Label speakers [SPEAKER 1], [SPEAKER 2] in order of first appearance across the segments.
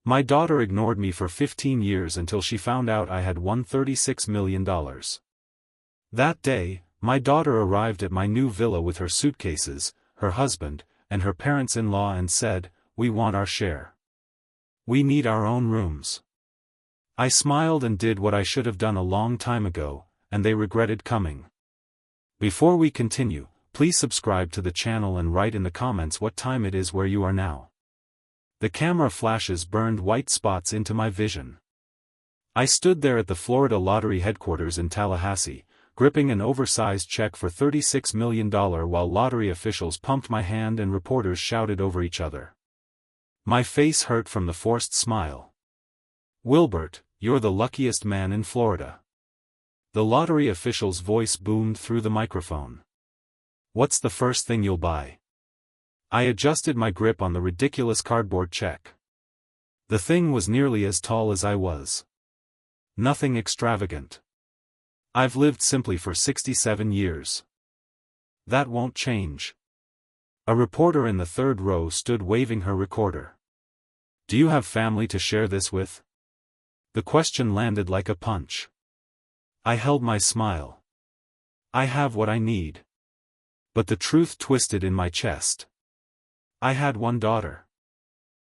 [SPEAKER 1] My daughter ignored me for 15 years until she found out I had won $36 million. That day, my daughter arrived at my new villa with her suitcases, her husband, and her parents-in-law and said, "We want our share. We need our own rooms." I smiled and did what I should have done a long time ago, and they regretted coming. Before we continue, please subscribe to the channel and write in the comments what time it is where you are now. The camera flashes burned white spots into my vision. I stood there at the Florida Lottery headquarters in Tallahassee, gripping an oversized check for $36 million while lottery officials pumped my hand and reporters shouted over each other. My face hurt from the forced smile. "Wilbert, you're the luckiest man in Florida." The lottery official's voice boomed through the microphone. "What's the first thing you'll buy?" I adjusted my grip on the ridiculous cardboard check. The thing was nearly as tall as I was. Nothing extravagant. I've lived simply for 67 years. That won't change. A reporter in the third row stood waving her recorder. "Do you have family to share this with?" The question landed like a punch. I held my smile. "I have what I need." But the truth twisted in my chest. I had one daughter.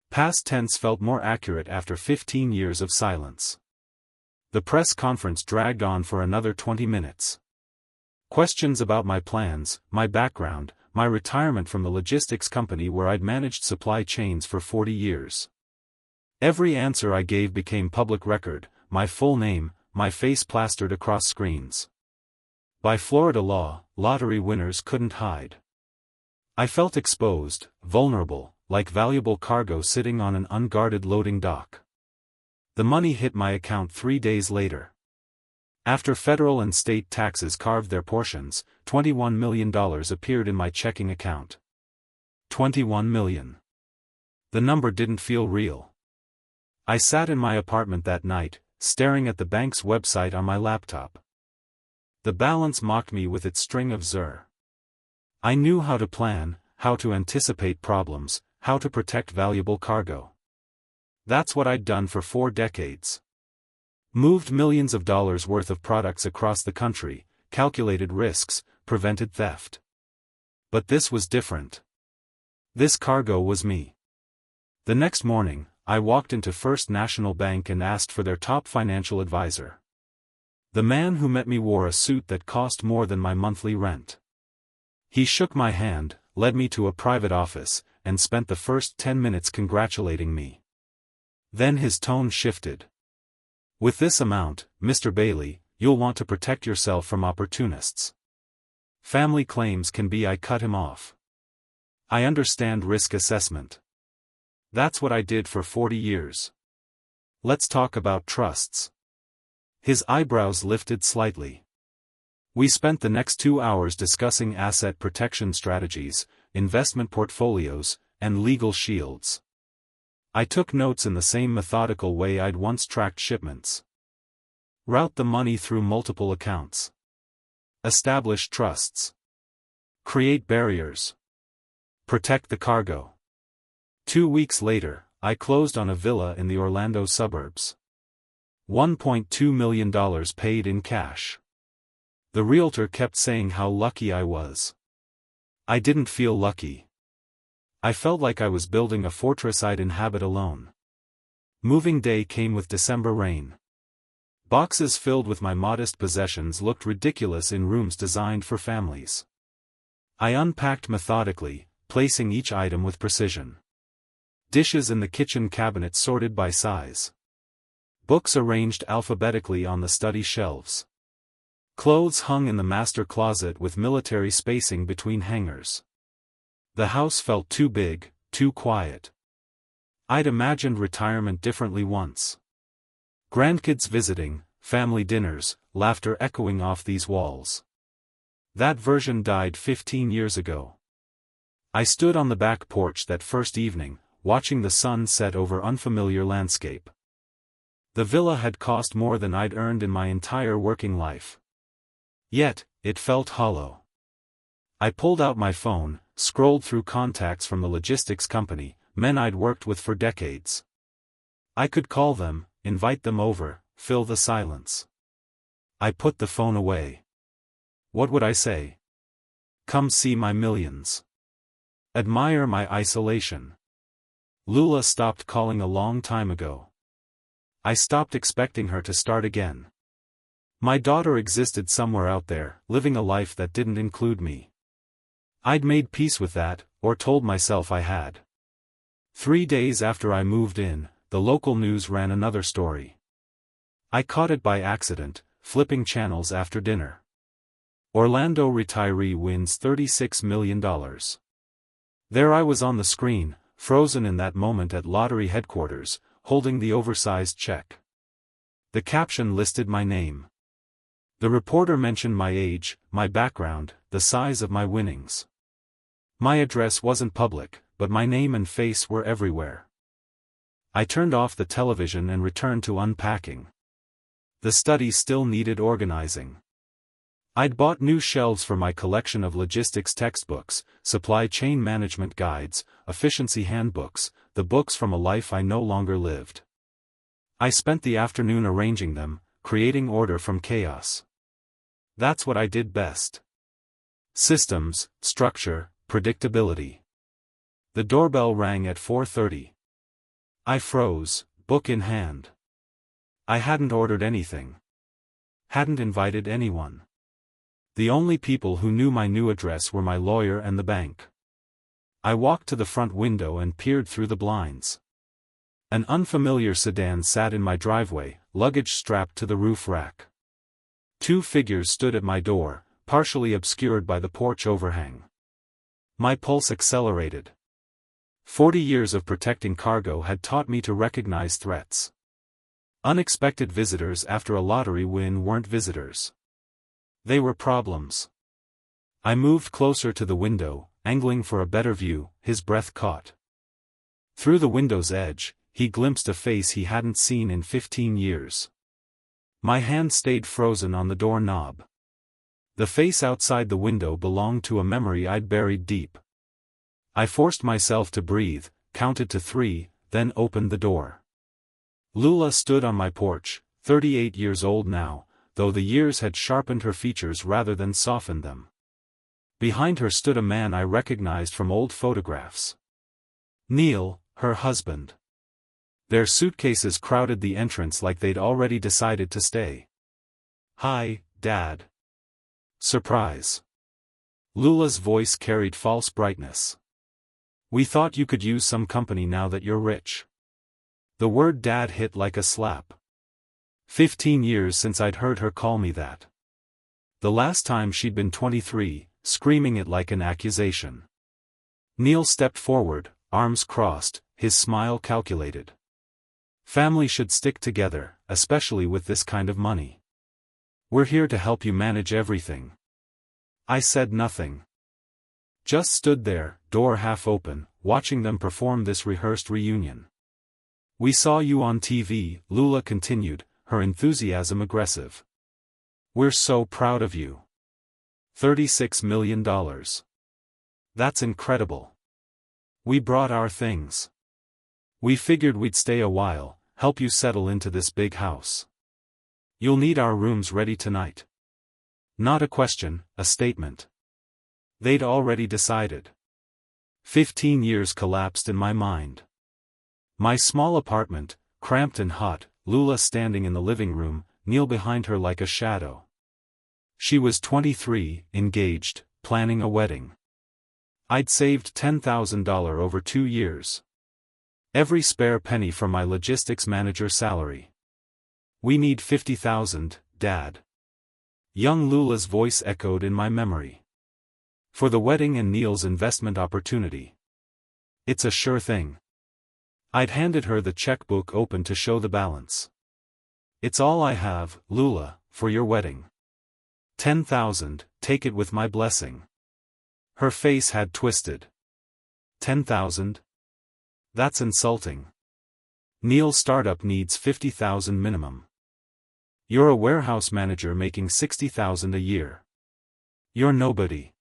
[SPEAKER 1] Past tense felt more accurate after 15 years of silence. The press conference dragged on for another 20 minutes. Questions about my plans, my background, my retirement from the logistics company where I'd managed supply chains for 40 years. Every answer I gave became public record, my full name, my face plastered across screens. By Florida law, lottery winners couldn't hide. I felt exposed, vulnerable, like valuable cargo sitting on an unguarded loading dock. The money hit my account 3 days later. After federal and state taxes carved their portions, $21 million appeared in my checking account. 21 million. The number didn't feel real. I sat in my apartment that night, staring at the bank's website on my laptop. The balance mocked me with its string of zero. I knew how to plan, how to anticipate problems, how to protect valuable cargo. That's what I'd done for 4 decades. Moved millions of dollars worth of products across the country, calculated risks, prevented theft. But this was different. This cargo was me. The next morning, I walked into First National Bank and asked for their top financial advisor. The man who met me wore a suit that cost more than my monthly rent. He shook my hand, led me to a private office, and spent the first 10 minutes congratulating me. Then his tone shifted. "With this amount, Mr. Bailey, you'll want to protect yourself from opportunists. Family claims can be." I cut him off. "I understand risk assessment. That's what I did for 40 years. Let's talk about trusts." His eyebrows lifted slightly. We spent the next 2 hours discussing asset protection strategies, investment portfolios, and legal shields. I took notes in the same methodical way I'd once tracked shipments. Route the money through multiple accounts. Establish trusts. Create barriers. Protect the cargo. 2 weeks later, I closed on a villa in the Orlando suburbs. $1.2 million paid in cash. The realtor kept saying how lucky I was. I didn't feel lucky. I felt like I was building a fortress I'd inhabit alone. Moving day came with December rain. Boxes filled with my modest possessions looked ridiculous in rooms designed for families. I unpacked methodically, placing each item with precision. Dishes in the kitchen cabinet sorted by size. Books arranged alphabetically on the study shelves. Clothes hung in the master closet with military spacing between hangers. The house felt too big, too quiet. I'd imagined retirement differently once. Grandkids visiting, family dinners, laughter echoing off these walls. That version died 15 years ago. I stood on the back porch that first evening, watching the sun set over unfamiliar landscape. The villa had cost more than I'd earned in my entire working life. Yet, it felt hollow. I pulled out my phone, scrolled through contacts from the logistics company, men I'd worked with for decades. I could call them, invite them over, fill the silence. I put the phone away. What would I say? Come see my millions. Admire my isolation. Lula stopped calling a long time ago. I stopped expecting her to start again. My daughter existed somewhere out there, living a life that didn't include me. I'd made peace with that, or told myself I had. 3 days after I moved in, the local news ran another story. I caught it by accident, flipping channels after dinner. Orlando retiree wins $36 million. There I was on the screen, frozen in that moment at lottery headquarters, holding the oversized check. The caption listed my name. The reporter mentioned my age, my background, the size of my winnings. My address wasn't public, but my name and face were everywhere. I turned off the television and returned to unpacking. The study still needed organizing. I'd bought new shelves for my collection of logistics textbooks, supply chain management guides, efficiency handbooks, the books from a life I no longer lived. I spent the afternoon arranging them, creating order from chaos. That's what I did best. Systems, structure, predictability. The doorbell rang at 4:30. I froze, book in hand. I hadn't ordered anything. Hadn't invited anyone. The only people who knew my new address were my lawyer and the bank. I walked to the front window and peered through the blinds. An unfamiliar sedan sat in my driveway, luggage strapped to the roof rack. 2 figures stood at my door, partially obscured by the porch overhang. My pulse accelerated. 40 years of protecting cargo had taught me to recognize threats. Unexpected visitors after a lottery win weren't visitors. They were problems. I moved closer to the window, angling for a better view, his breath caught. Through the window's edge, he glimpsed a face he hadn't seen in 15 years. My hand stayed frozen on the doorknob. The face outside the window belonged to a memory I'd buried deep. I forced myself to breathe, counted to 3, then opened the door. Lula stood on my porch, 38 years old now, though the years had sharpened her features rather than softened them. Behind her stood a man I recognized from old photographs. Neil, her husband. Their suitcases crowded the entrance like they'd already decided to stay. "Hi, Dad." Surprise. Lula's voice carried false brightness. "We thought you could use some company now that you're rich." The word Dad hit like a slap. 15 years since I'd heard her call me that. The last time she'd been 23, screaming it like an accusation. Neil stepped forward, arms crossed, his smile calculated. "Family should stick together, especially with this kind of money. We're here to help you manage everything." I said nothing. Just stood there, door half open, watching them perform this rehearsed reunion. "We saw you on TV," Lula continued, her enthusiasm aggressive. "We're so proud of you. $36 million. That's incredible. We brought our things. We figured we'd stay a while, help you settle into this big house. You'll need our rooms ready tonight." Not a question, a statement. They'd already decided. 15 years collapsed in my mind. My small apartment, cramped and hot, Lula standing in the living room, Neil behind her like a shadow. She was 23, engaged, planning a wedding. I'd saved $10,000 over 2 years. Every spare penny from my logistics manager salary. "We need $50,000, Dad." Young Lula's voice echoed in my memory. "For the wedding and Neil's investment opportunity. It's a sure thing." I'd handed her the checkbook open to show the balance. "It's all I have, Lula, for your wedding. 10,000, take it with my blessing." Her face had twisted. 10,000? That's insulting. Neil's startup needs 50,000 minimum. You're a warehouse manager making 60,000 a year. You're nobody.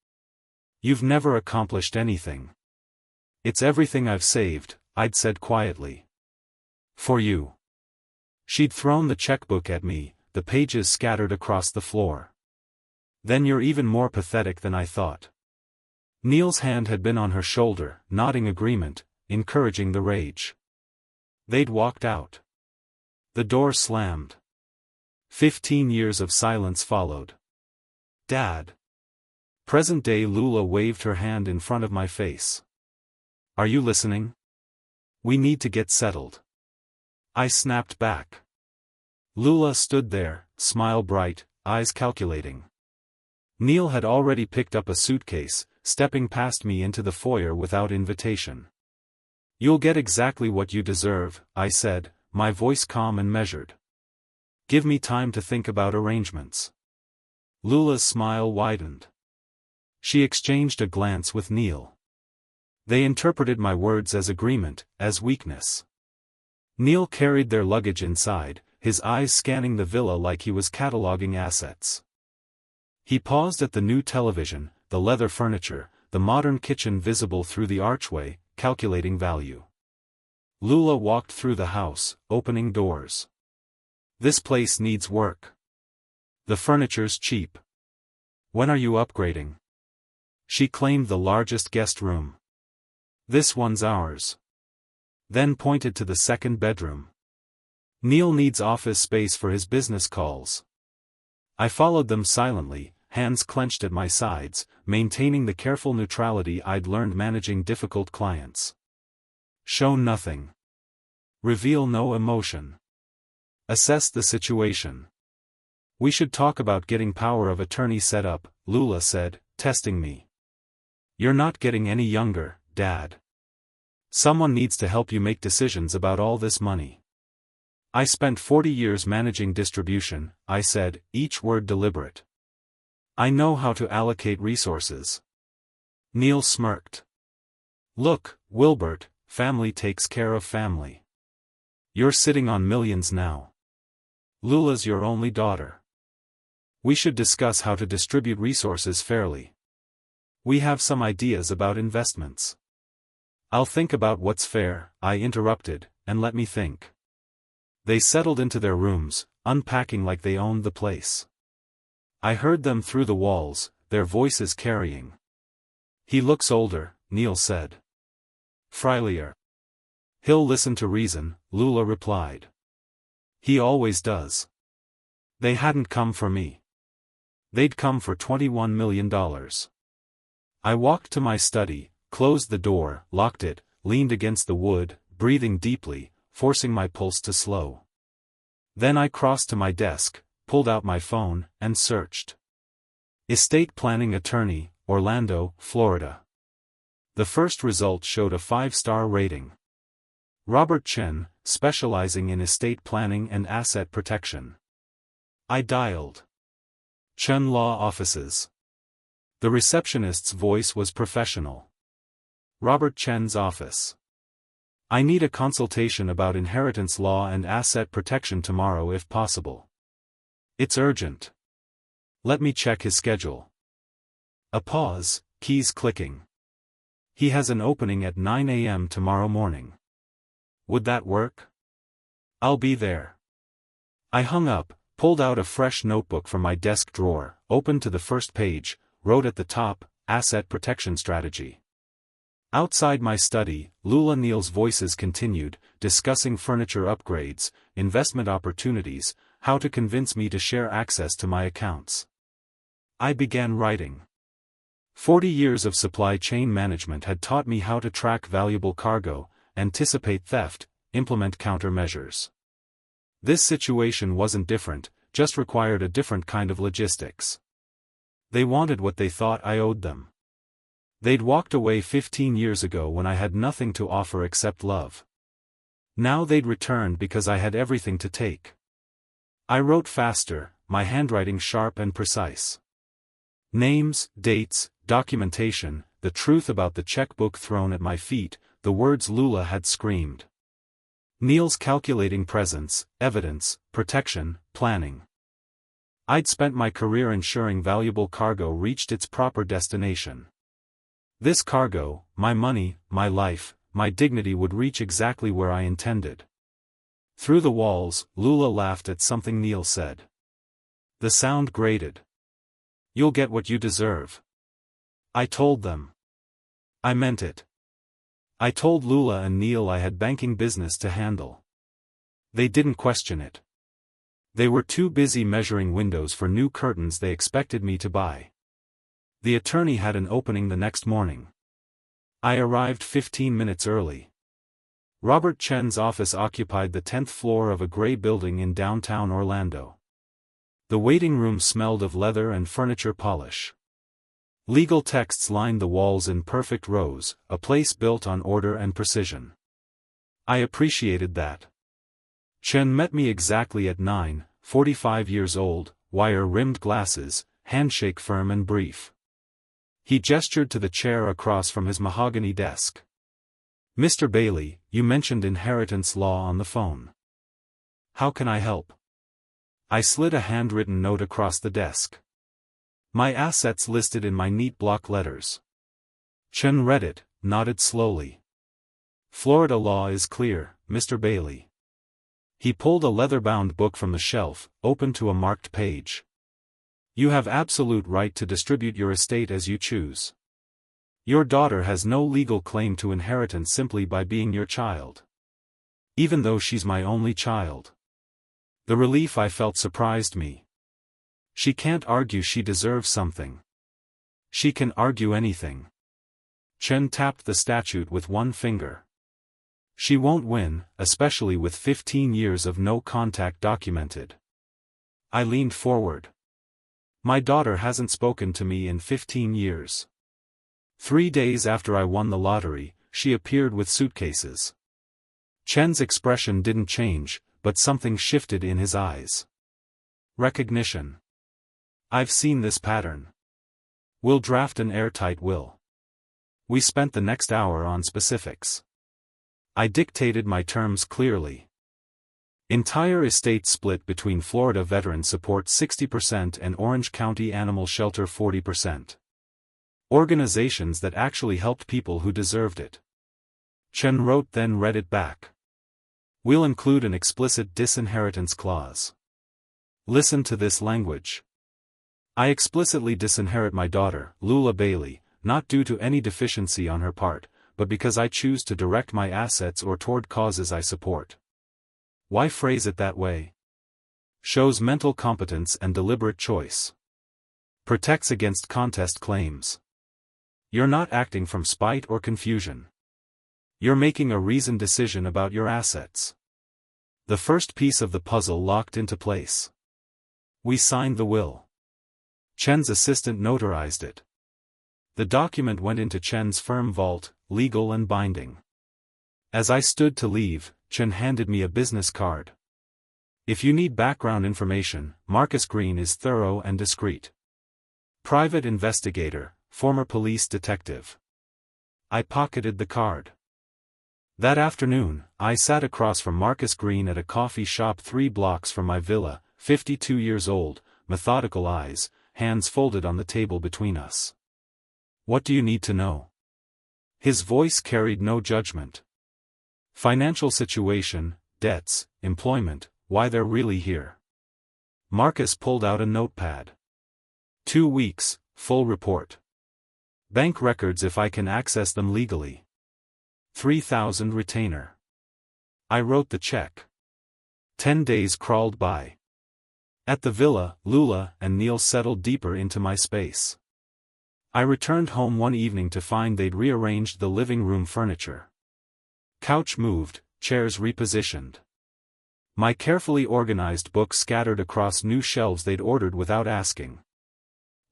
[SPEAKER 1] You've never accomplished anything. "It's everything I've saved," I'd said quietly. For you. She'd thrown the checkbook at me, the pages scattered across the floor. Then you're even more pathetic than I thought. Neil's hand had been on her shoulder, nodding agreement, encouraging the rage. They'd walked out. The door slammed. 15 years of silence followed. Dad. Present-day Lula waved her hand in front of my face. Are you listening? We need to get settled. I snapped back. Lula stood there, smile bright, eyes calculating. Neil had already picked up a suitcase, stepping past me into the foyer without invitation. You'll get exactly what you deserve, I said, my voice calm and measured. Give me time to think about arrangements. Lula's smile widened. She exchanged a glance with Neil. They interpreted my words as agreement, as weakness. Neil carried their luggage inside, his eyes scanning the villa like he was cataloging assets. He paused at the new television, the leather furniture, the modern kitchen visible through the archway, calculating value. Lula walked through the house, opening doors. This place needs work. The furniture's cheap. When are you upgrading? She claimed the largest guest room. This one's ours. Then pointed to the second bedroom. Neil needs office space for his business calls. I followed them silently, hands clenched at my sides, maintaining the careful neutrality I'd learned managing difficult clients. Show nothing. Reveal no emotion. Assess the situation. We should talk about getting power of attorney set up, Lula said, testing me. You're not getting any younger, Dad. Someone needs to help you make decisions about all this money. I spent 40 years managing distribution, I said, each word deliberate. I know how to allocate resources. Neil smirked. Look, Wilbert, family takes care of family. You're sitting on millions now. Lula's your only daughter. We should discuss how to distribute resources fairly. We have some ideas about investments. I'll think about what's fair, I interrupted, and let me think. They settled into their rooms, unpacking like they owned the place. I heard them through the walls, their voices carrying. He looks older, Neil said. Friendlier. He'll listen to reason, Lula replied. He always does. They hadn't come for me. They'd come for $21 million. I walked to my study, closed the door, locked it, leaned against the wood, breathing deeply, forcing my pulse to slow. Then I crossed to my desk, pulled out my phone, and searched. Estate planning attorney, Orlando, Florida. The first result showed a 5-star rating. Robert Chen, specializing in estate planning and asset protection. I dialed. Chen Law Offices. The receptionist's voice was professional. Robert Chen's office. I need a consultation about inheritance law and asset protection tomorrow if possible. It's urgent. Let me check his schedule. A pause, keys clicking. He has an opening at 9 a.m. tomorrow morning. Would that work? I'll be there. I hung up, pulled out a fresh notebook from my desk drawer, opened to the first page, wrote at the top, Asset Protection Strategy. Outside my study, Lula Neil's voices continued, discussing furniture upgrades, investment opportunities, how to convince me to share access to my accounts. I began writing. 40 years of supply chain management had taught me how to track valuable cargo, anticipate theft, implement countermeasures. This situation wasn't different, just required a different kind of logistics. They wanted what they thought I owed them. They'd walked away 15 years ago when I had nothing to offer except love. Now they'd returned because I had everything to take. I wrote faster, my handwriting sharp and precise. Names, dates, documentation, the truth about the checkbook thrown at my feet, the words Lula had screamed. Neil's calculating presence, evidence, protection, planning. I'd spent my career ensuring valuable cargo reached its proper destination. This cargo, my money, my life, my dignity would reach exactly where I intended. Through the walls, Lula laughed at something Neil said. The sound grated. You'll get what you deserve. I told them. I meant it. I told Lula and Neil I had banking business to handle. They didn't question it. They were too busy measuring windows for new curtains they expected me to buy. The attorney had an opening the next morning. I arrived 15 minutes early. Robert Chen's office occupied the 10th floor of a gray building in downtown Orlando. The waiting room smelled of leather and furniture polish. Legal texts lined the walls in perfect rows, a place built on order and precision. I appreciated that. Chen met me exactly at 9, 45 years old, wire-rimmed glasses, handshake firm and brief. He gestured to the chair across from his mahogany desk. Mr. Bailey, you mentioned inheritance law on the phone. How can I help? I slid a handwritten note across the desk. My assets listed in my neat block letters. Chen read it, nodded slowly. Florida law is clear, Mr. Bailey. He pulled a leather-bound book from the shelf, open to a marked page. You have absolute right to distribute your estate as you choose. Your daughter has no legal claim to inheritance simply by being your child. Even though she's my only child. The relief I felt surprised me. She can't argue she deserves something. She can argue anything. Chen tapped the statute with one finger. She won't win, especially with 15 years of no contact documented. I leaned forward. My daughter hasn't spoken to me in 15 years. 3 days after I won the lottery, she appeared with suitcases. Chen's expression didn't change, but something shifted in his eyes. Recognition. I've seen this pattern. We'll draft an airtight will. We spent the next hour on specifics. I dictated my terms clearly. Entire estate split between Florida Veteran Support 60% and Orange County Animal Shelter 40%. Organizations that actually helped people who deserved it. Chen wrote then read it back. We'll include an explicit disinheritance clause. Listen to this language. I explicitly disinherit my daughter, Lula Bailey, not due to any deficiency on her part, but because I choose to direct my assets or toward causes I support. Why phrase it that way? Shows mental competence and deliberate choice. Protects against contest claims. You're not acting from spite or confusion. You're making a reasoned decision about your assets. The first piece of the puzzle locked into place. We signed the will. Chen's assistant notarized it. The document went into Chen's firm vault, legal and binding. As I stood to leave, Chen handed me a business card. If you need background information, Marcus Green is thorough and discreet. Private investigator, former police detective. I pocketed the card. That afternoon, I sat across from Marcus Green at a coffee shop 3 blocks from my villa, 52 years old, methodical eyes, hands folded on the table between us. What do you need to know? His voice carried no judgment. Financial situation, debts, employment, why they're really here. Marcus pulled out a notepad. 2 weeks, full report. Bank records if I can access them legally. 3,000 retainer. I wrote the check. 10 days crawled by. At the villa, Lula and Neil settled deeper into my space. I returned home one evening to find they'd rearranged the living room furniture. Couch moved, chairs repositioned. My carefully organized books scattered across new shelves they'd ordered without asking.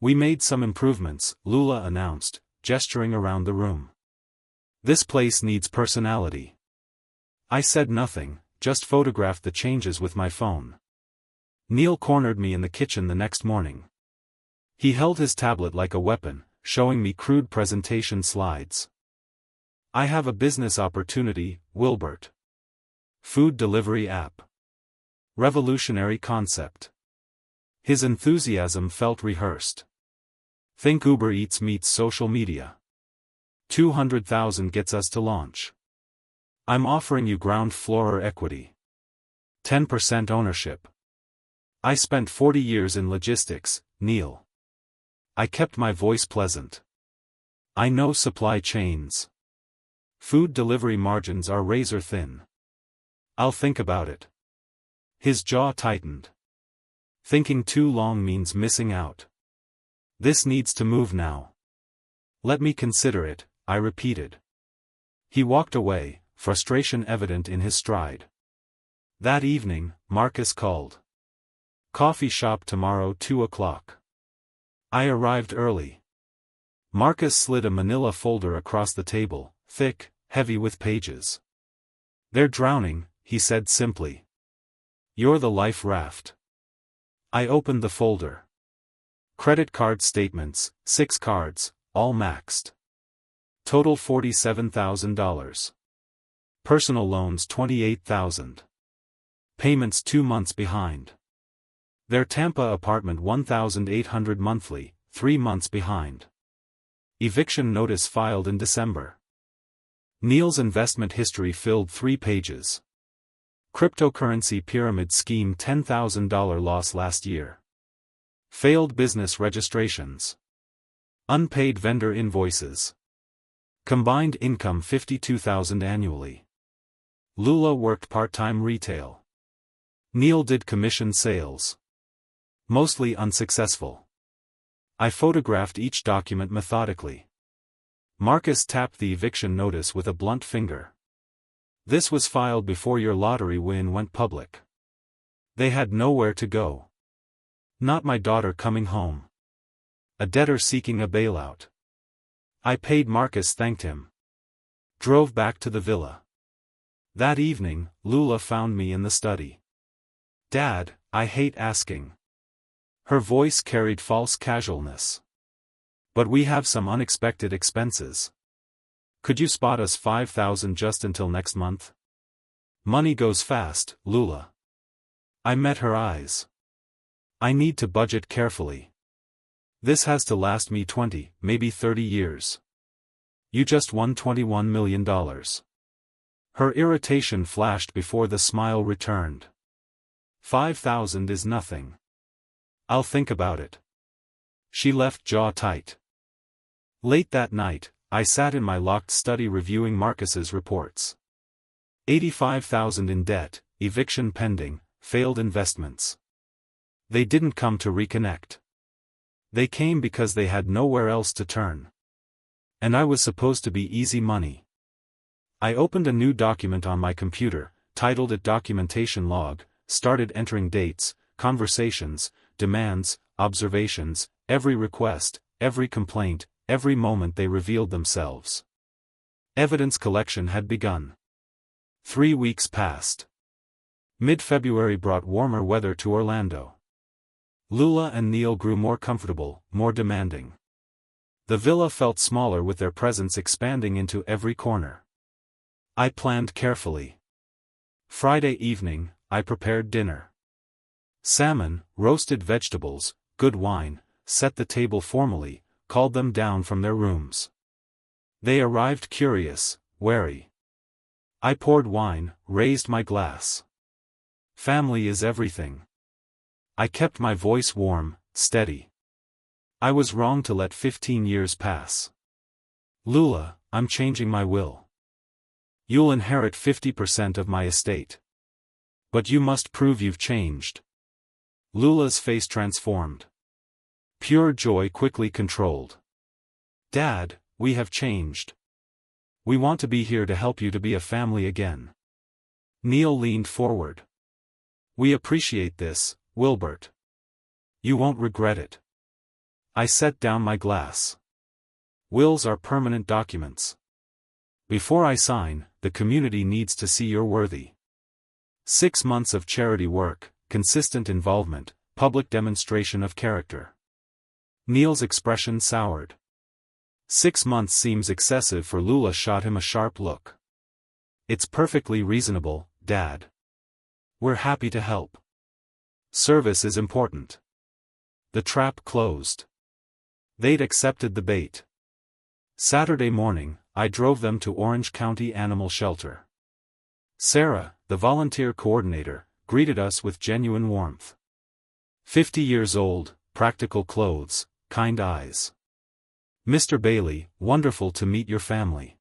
[SPEAKER 1] We made some improvements, Lula announced, gesturing around the room. This place needs personality. I said nothing, just photographed the changes with my phone. Neil cornered me in the kitchen the next morning. He held his tablet like a weapon, showing me crude presentation slides. I have a business opportunity, Wilbert. Food delivery app. Revolutionary concept. His enthusiasm felt rehearsed. Think Uber Eats meets social media. 200,000 gets us to launch. I'm offering you ground floor equity. 10% ownership. I spent 40 years in logistics, Neil. I kept my voice pleasant. I know supply chains. Food delivery margins are razor thin. I'll think about it. His jaw tightened. Thinking too long means missing out. This needs to move now. Let me consider it, I repeated. He walked away, frustration evident in his stride. That evening, Marcus called. Coffee shop tomorrow 2 o'clock. I arrived early. Marcus slid a manila folder across the table, thick, heavy with pages. They're drowning, he said simply. You're the life raft. I opened the folder. Credit card statements, 6 cards, all maxed. Total $47,000. Personal loans $28,000. Payments 2 months behind. Their Tampa apartment $1,800 monthly, 3 months behind. Eviction notice filed in December. Neil's investment history filled 3 pages. Cryptocurrency pyramid scheme $10,000 loss last year. Failed business registrations. Unpaid vendor invoices. Combined income $52,000 annually. Lula worked part-time retail. Neil did commission sales. Mostly unsuccessful. I photographed each document methodically. Marcus tapped the eviction notice with a blunt finger. This was filed before your lottery win went public. They had nowhere to go. Not my daughter coming home. A debtor seeking a bailout. I paid. Marcus thanked him. Drove back to the villa. That evening, Lula found me in the study. Dad, I hate asking. Her voice carried false casualness. But we have some unexpected expenses. Could you spot us $5,000 just until next month? Money goes fast, Lula. I met her eyes. I need to budget carefully. This has to last me 20, maybe 30 years. You just won $21 million. Her irritation flashed before the smile returned. 5,000 is nothing. I'll think about it. She left, jaw tight. Late that night, I sat in my locked study reviewing Marcus's reports. 85,000 in debt, eviction pending, failed investments. They didn't come to reconnect. They came because they had nowhere else to turn. And I was supposed to be easy money. I opened a new document on my computer, titled it Documentation Log, started entering dates, conversations, demands, observations, every request, every complaint, every moment they revealed themselves. Evidence collection had begun. 3 weeks passed. Mid-February brought warmer weather to Orlando. Lula and Neil grew more comfortable, more demanding. The villa felt smaller with their presence expanding into every corner. I planned carefully. Friday evening, I prepared dinner. Salmon, roasted vegetables, good wine, set the table formally, called them down from their rooms. They arrived curious, wary. I poured wine, raised my glass. Family is everything. I kept my voice warm, steady. I was wrong to let 15 years pass. Lula, I'm changing my will. You'll inherit 50% of my estate. But you must prove you've changed. Lula's face transformed. Pure joy quickly controlled. Dad, we have changed. We want to be here to help you to be a family again. Neil leaned forward. We appreciate this, Wilbert. You won't regret it. I set down my glass. Wills are permanent documents. Before I sign, the community needs to see you're worthy. 6 months of charity work, consistent involvement, public demonstration of character. Neil's expression soured. 6 months seems excessive for Lula. Shot him a sharp look. It's perfectly reasonable, Dad. We're happy to help. Service is important. The trap closed. They'd accepted the bait. Saturday morning, I drove them to Orange County Animal Shelter. Sarah, the volunteer coordinator, greeted us with genuine warmth. 50 years old, practical clothes, kind eyes. Mr. Bailey, wonderful to meet your family.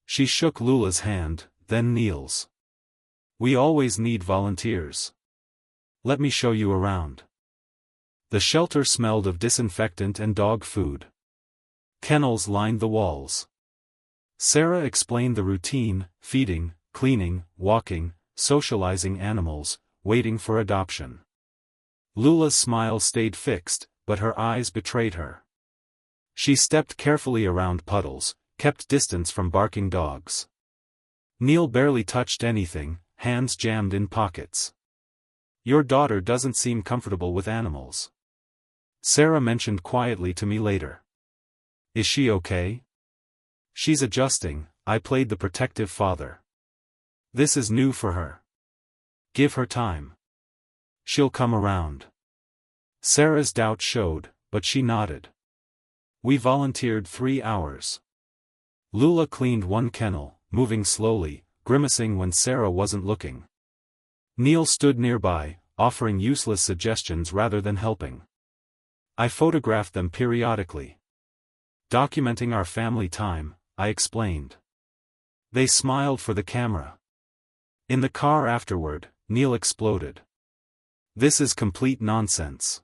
[SPEAKER 1] She shook Lula's hand, then Neil's. We always need volunteers. Let me show you around. The shelter smelled of disinfectant and dog food. Kennels lined the walls. Sarah explained the routine: feeding, cleaning, walking, socializing animals, waiting for adoption. Lula's smile stayed fixed, but her eyes betrayed her. She stepped carefully around puddles, kept distance from barking dogs. Neil barely touched anything, hands jammed in pockets. Your daughter doesn't seem comfortable with animals. Sarah mentioned quietly to me later. Is she okay? She's adjusting. I played the protective father. This is new for her. Give her time. She'll come around. Sarah's doubt showed, but she nodded. We volunteered 3 hours. Lula cleaned one kennel, moving slowly, grimacing when Sarah wasn't looking. Neil stood nearby, offering useless suggestions rather than helping. I photographed them periodically. Documenting our family time, I explained. They smiled for the camera. In the car afterward, Neil exploded. This is complete nonsense.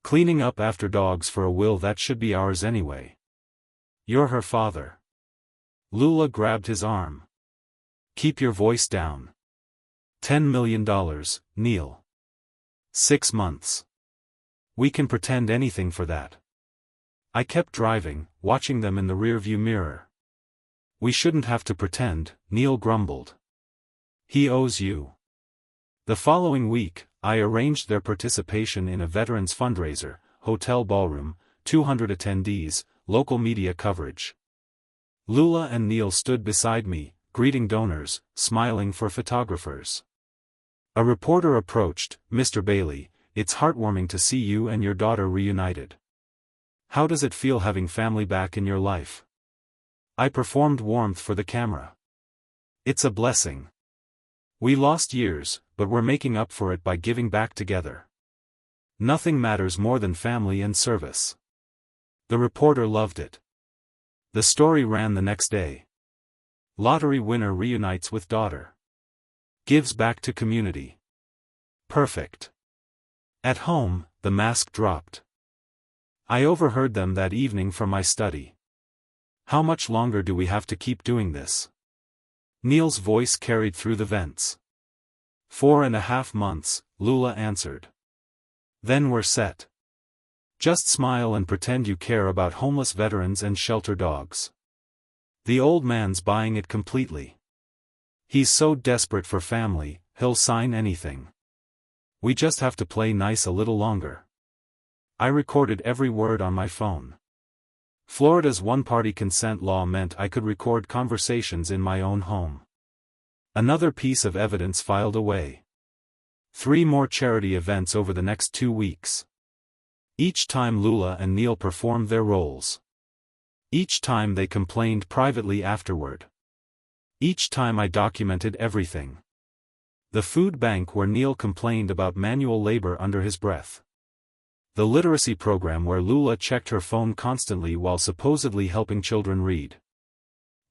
[SPEAKER 1] Cleaning up after dogs for a will that should be ours anyway. You're her father. Lula grabbed his arm. Keep your voice down. $10 million, Neil. 6 months. We can pretend anything for that. I kept driving, watching them in the rearview mirror. We shouldn't have to pretend, Neil grumbled. He owes you. The following week, I arranged their participation in a veterans fundraiser, hotel ballroom, 200 attendees, local media coverage. Lula and Neil stood beside me, greeting donors, smiling for photographers. A reporter approached. Mr. Bailey, it's heartwarming to see you and your daughter reunited. How does it feel having family back in your life? I performed warmth for the camera. It's a blessing. We lost years, but we're making up for it by giving back together. Nothing matters more than family and service. The reporter loved it. The story ran the next day. Lottery winner reunites with daughter. Gives back to community. Perfect. At home, the mask dropped. I overheard them that evening from my study. How much longer do we have to keep doing this? Neil's voice carried through the vents. 4.5 months, Lula answered. Then we're set. Just smile and pretend you care about homeless veterans and shelter dogs. The old man's buying it completely. He's so desperate for family, he'll sign anything. We just have to play nice a little longer. I recorded every word on my phone. Florida's one-party consent law meant I could record conversations in my own home. Another piece of evidence filed away. 3 more charity events over the next 2 weeks. Each time Lula and Neil performed their roles. Each time they complained privately afterward. Each time I documented everything. The food bank where Neil complained about manual labor under his breath. The literacy program where Lula checked her phone constantly while supposedly helping children read.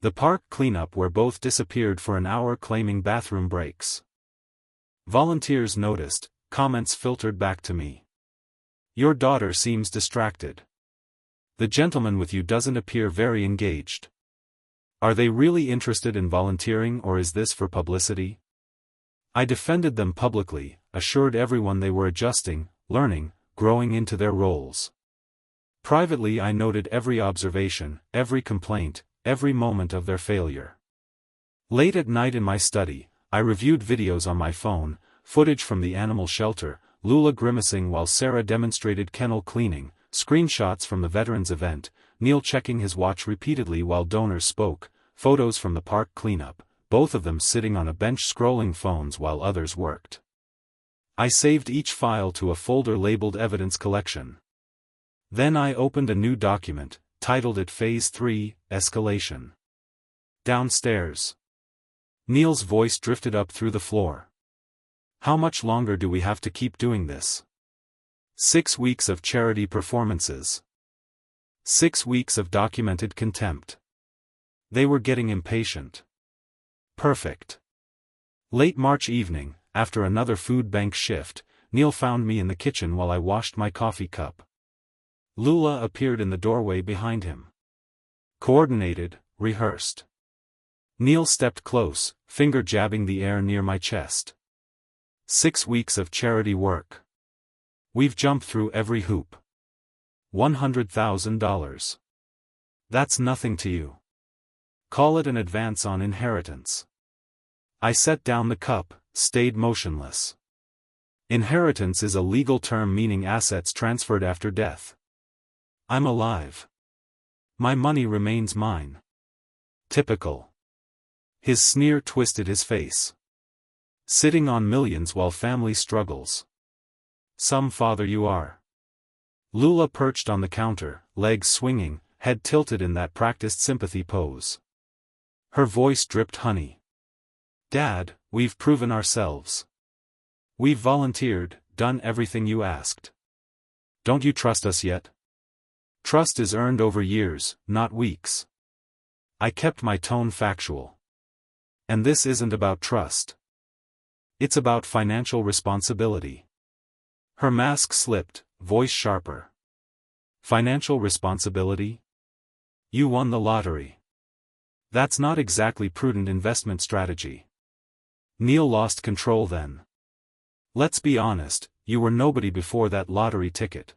[SPEAKER 1] The park cleanup where both disappeared for an hour claiming bathroom breaks. Volunteers noticed, comments filtered back to me. Your daughter seems distracted. The gentleman with you doesn't appear very engaged. Are they really interested in volunteering or is this for publicity? I defended them publicly, assured everyone they were adjusting, learning, growing into their roles. Privately I noted every observation, every complaint, every moment of their failure. Late at night in my study, I reviewed videos on my phone, footage from the animal shelter, Lula grimacing while Sarah demonstrated kennel cleaning, screenshots from the veterans event, Neil checking his watch repeatedly while donors spoke, photos from the park cleanup, both of them sitting on a bench scrolling phones while others worked. I saved each file to a folder labeled Evidence Collection. Then I opened a new document, titled it Phase 3, Escalation. Downstairs. Neil's voice drifted up through the floor. How much longer do we have to keep doing this? 6 weeks of charity performances. 6 weeks of documented contempt. They were getting impatient. Perfect. Late March evening, after another food bank shift, Neil found me in the kitchen while I washed my coffee cup. Lula appeared in the doorway behind him. Coordinated, rehearsed. Neil stepped close, finger jabbing the air near my chest. 6 weeks of charity work. We've jumped through every hoop. $100,000. That's nothing to you. Call it an advance on inheritance. I set down the cup, stayed motionless. Inheritance is a legal term meaning assets transferred after death. I'm alive. My money remains mine. Typical. His sneer twisted his face. Sitting on millions while family struggles. Some father you are. Lula perched on the counter, legs swinging, head tilted in that practiced sympathy pose. Her voice dripped honey. Dad, we've proven ourselves. We've volunteered, done everything you asked. Don't you trust us yet? Trust is earned over years, not weeks. I kept my tone factual. And this isn't about trust. It's about financial responsibility. Her mask slipped, voice sharper. Financial responsibility? You won the lottery. That's not exactly prudent investment strategy. Neil lost control then. Let's be honest, you were nobody before that lottery ticket.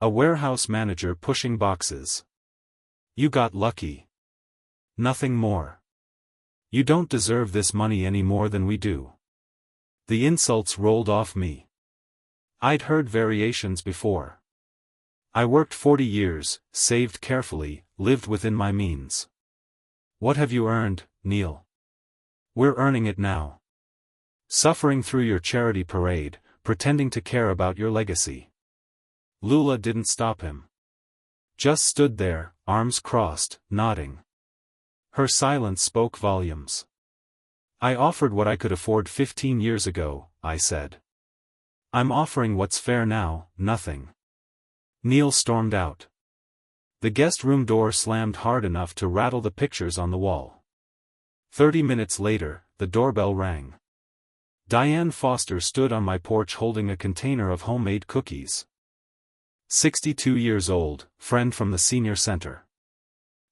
[SPEAKER 1] A warehouse manager pushing boxes. You got lucky. Nothing more. You don't deserve this money any more than we do. The insults rolled off me. I'd heard variations before. I worked 40 years, saved carefully, lived within my means. What have you earned, Neil? We're earning it now. Suffering through your charity parade, pretending to care about your legacy. Lula didn't stop him. Just stood there, arms crossed, nodding. Her silence spoke volumes. I offered what I could afford 15 years ago, I said. I'm offering what's fair now, nothing. Neil stormed out. The guest room door slammed hard enough to rattle the pictures on the wall. 30 minutes later, the doorbell rang. Diane Foster stood on my porch holding a container of homemade cookies. 62 years old, friend from the senior center.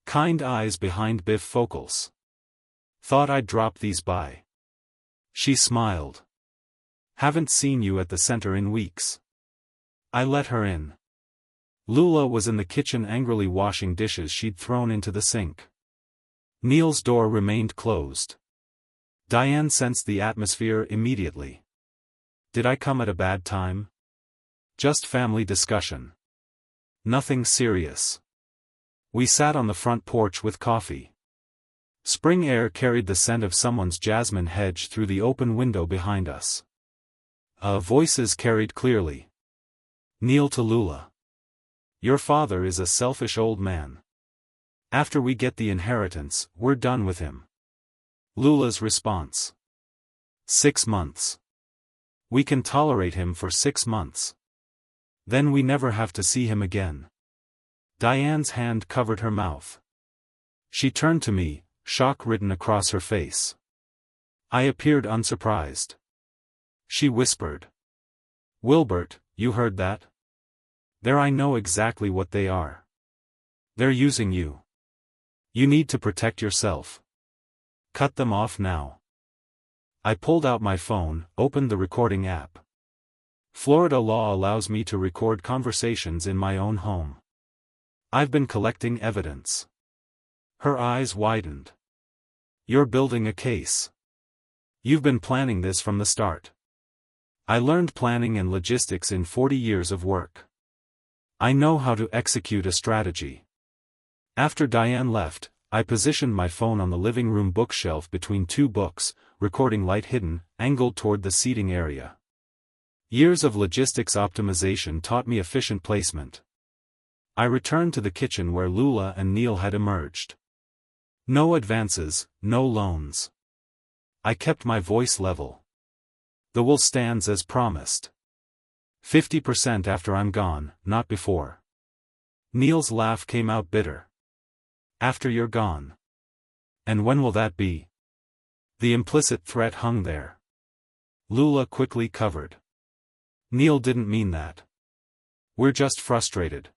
[SPEAKER 1] Kind eyes behind bifocals. Thought I'd drop these by. She smiled. Haven't seen you at the center in weeks. I let her in. Lula was in the kitchen angrily washing dishes she'd thrown into the sink. Neil's door remained closed. Diane sensed the atmosphere immediately. Did I come at a bad time? Just family discussion. Nothing serious. We sat on the front porch with coffee. Spring air carried the scent of someone's jasmine hedge through the open window behind us. Voices carried clearly. Neil to Lula. Your father is a selfish old man. After we get the inheritance, we're done with him. Lula's response. 6 months. We can tolerate him for 6 months. Then we never have to see him again. Diane's hand covered her mouth. She turned to me, shock written across her face. I appeared unsurprised. She whispered. Wilbert, you heard that? I know exactly what they are. They're using you. You need to protect yourself. Cut them off now. I pulled out my phone, opened the recording app. Florida law allows me to record conversations in my own home. I've been collecting evidence. Her eyes widened. You're building a case. You've been planning this from the start. I learned planning and logistics in 40 years of work. I know how to execute a strategy. After Diane left, I positioned my phone on the living room bookshelf between 2 books, recording light hidden, angled toward the seating area. Years of logistics optimization taught me efficient placement. I returned to the kitchen where Lula and Neil had emerged. No advances, no loans. I kept my voice level. The will stands as promised. 50% after I'm gone, not before. Neil's laugh came out bitter. After you're gone. And when will that be? The implicit threat hung there. Lula quickly covered. Neil didn't mean that. We're just frustrated.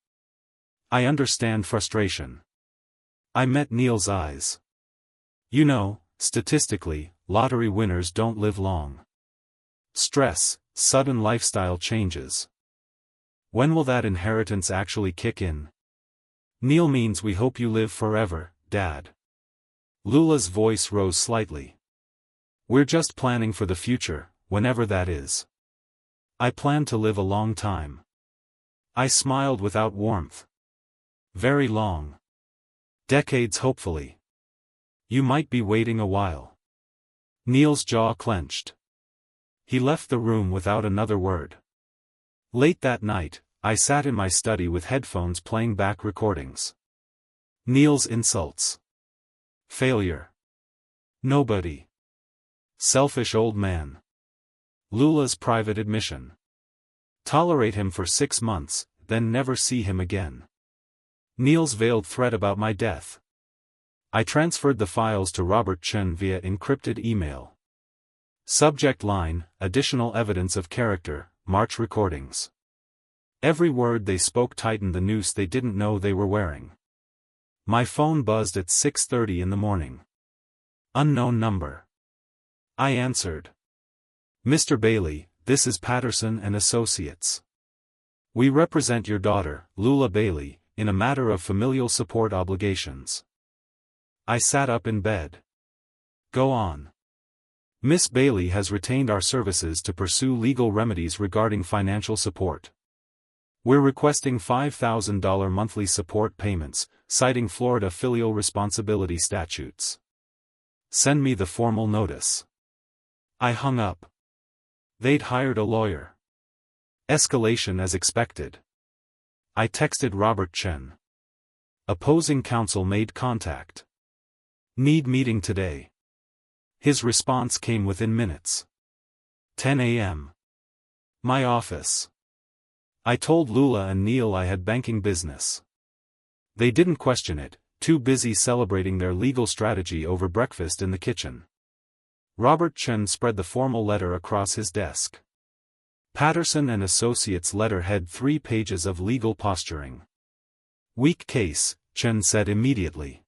[SPEAKER 1] I understand frustration. I met Neil's eyes. You know, statistically, lottery winners don't live long. Stress, sudden lifestyle changes. When will that inheritance actually kick in? Neil means we hope you live forever, Dad. Lula's voice rose slightly. We're just planning for the future, whenever that is. I plan to live a long time. I smiled without warmth. Very long. Decades hopefully. You might be waiting a while. Neil's jaw clenched. He left the room without another word. Late that night, I sat in my study with headphones playing back recordings. Neil's insults. Failure. Nobody. Selfish old man. Lula's private admission. Tolerate him for 6 months, then never see him again. Neil's veiled threat about my death. I transferred the files to Robert Chen via encrypted email. Subject line, additional evidence of character, March recordings. Every word they spoke tightened the noose they didn't know they were wearing. My phone buzzed at 6:30 in the morning. Unknown number. I answered. Mr. Bailey, this is Patterson and Associates. We represent your daughter, Lula Bailey, in a matter of familial support obligations. I sat up in bed. Go on. Miss Bailey has retained our services to pursue legal remedies regarding financial support. We're requesting $5,000 monthly support payments, citing Florida filial responsibility statutes. Send me the formal notice. I hung up. They'd hired a lawyer. Escalation as expected. I texted Robert Chen. Opposing counsel made contact. Need meeting today. His response came within minutes. 10 a.m. My office. I told Lula and Neil I had banking business. They didn't question it, too busy celebrating their legal strategy over breakfast in the kitchen. Robert Chen spread the formal letter across his desk. Patterson and Associates letter had 3 pages of legal posturing. Weak case, Chen said immediately.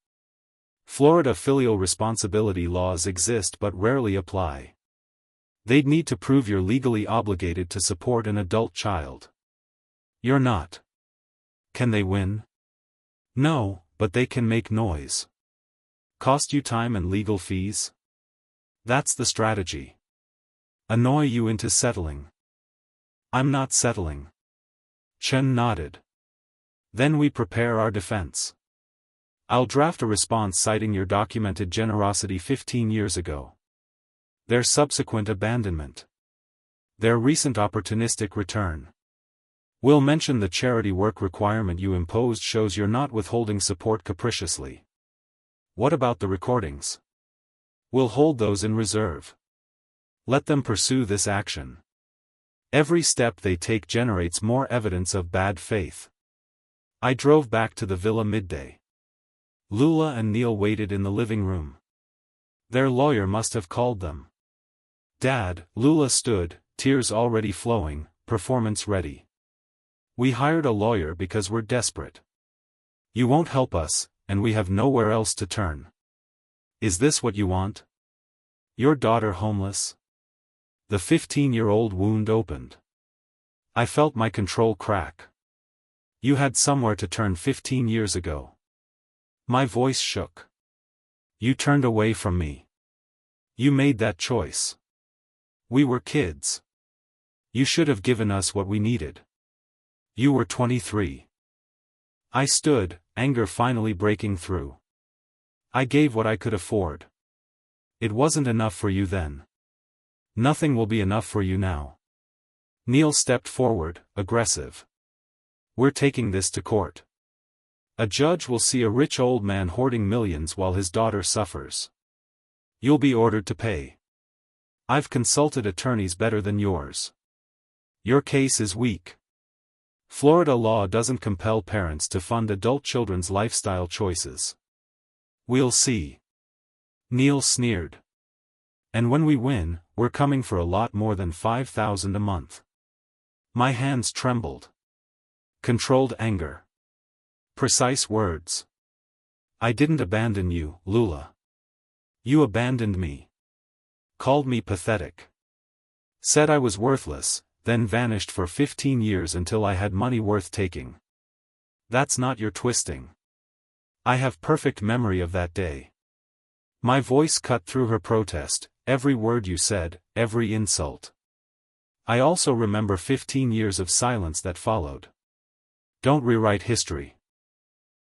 [SPEAKER 1] Florida filial responsibility laws exist but rarely apply. They'd need to prove you're legally obligated to support an adult child. You're not. Can they win? No, but they can make noise. Cost you time and legal fees? That's the strategy. Annoy you into settling. I'm not settling. Chen nodded. Then we prepare our defense. I'll draft a response citing your documented generosity 15 years ago. Their subsequent abandonment. Their recent opportunistic return. We'll mention the charity work requirement you imposed shows you're not withholding support capriciously. What about the recordings? We'll hold those in reserve. Let them pursue this action. Every step they take generates more evidence of bad faith. I drove back to the villa midday. Lula and Neil waited in the living room. Their lawyer must have called them. Dad, Lula stood, tears already flowing, performance ready. We hired a lawyer because we're desperate. You won't help us, and we have nowhere else to turn. Is this what you want? Your daughter homeless? The 15-year-old wound opened. I felt my control crack. You had somewhere to turn 15 years ago. My voice shook. You turned away from me. You made that choice. We were kids. You should have given us what we needed. You were 23. I stood, anger finally breaking through. I gave what I could afford. It wasn't enough for you then. Nothing will be enough for you now. Neil stepped forward, aggressive. We're taking this to court. A judge will see a rich old man hoarding millions while his daughter suffers. You'll be ordered to pay. I've consulted attorneys better than yours. Your case is weak. Florida law doesn't compel parents to fund adult children's lifestyle choices. We'll see. Neil sneered. And when we win, we're coming for a lot more than $5,000 a month. My hands trembled. Controlled anger. Precise words. I didn't abandon you, Lula. You abandoned me. Called me pathetic. Said I was worthless, then vanished for 15 years until I had money worth taking. That's not your twisting. I have perfect memory of that day. My voice cut through her protest, every word you said, every insult. I also remember 15 years of silence that followed. Don't rewrite history.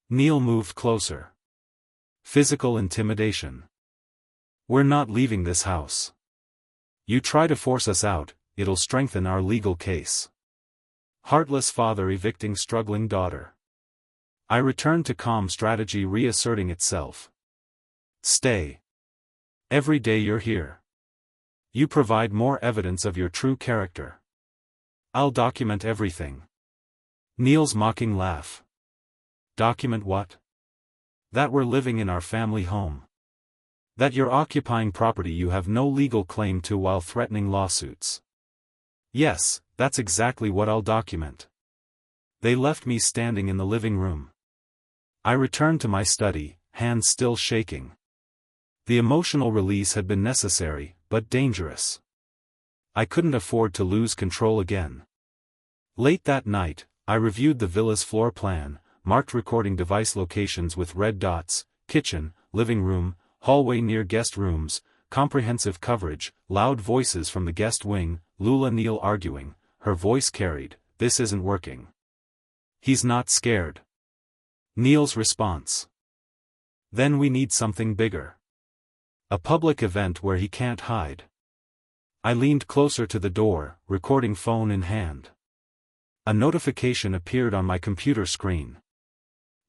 [SPEAKER 1] Neil moved closer. Physical intimidation. We're not leaving this house. You try to force us out, it'll strengthen our legal case. Heartless father evicting struggling daughter. I returned to calm strategy reasserting itself. Stay. Every day you're here. You provide more evidence of your true character. I'll document everything. Neil's mocking laugh. Document what? That we're living in our family home. That you're occupying property you have no legal claim to while threatening lawsuits. Yes, that's exactly what I'll document. They left me standing in the living room. I returned to my study, hands still shaking. The emotional release had been necessary, but dangerous. I couldn't afford to lose control again. Late that night, I reviewed the villa's floor plan, marked recording device locations with red dots, kitchen, living room, hallway near guest rooms, comprehensive coverage, loud voices from the guest wing, Lula Neil arguing, her voice carried, this isn't working. He's not scared. Neil's response. Then we need something bigger. A public event where he can't hide. I leaned closer to the door, recording phone in hand. A notification appeared on my computer screen.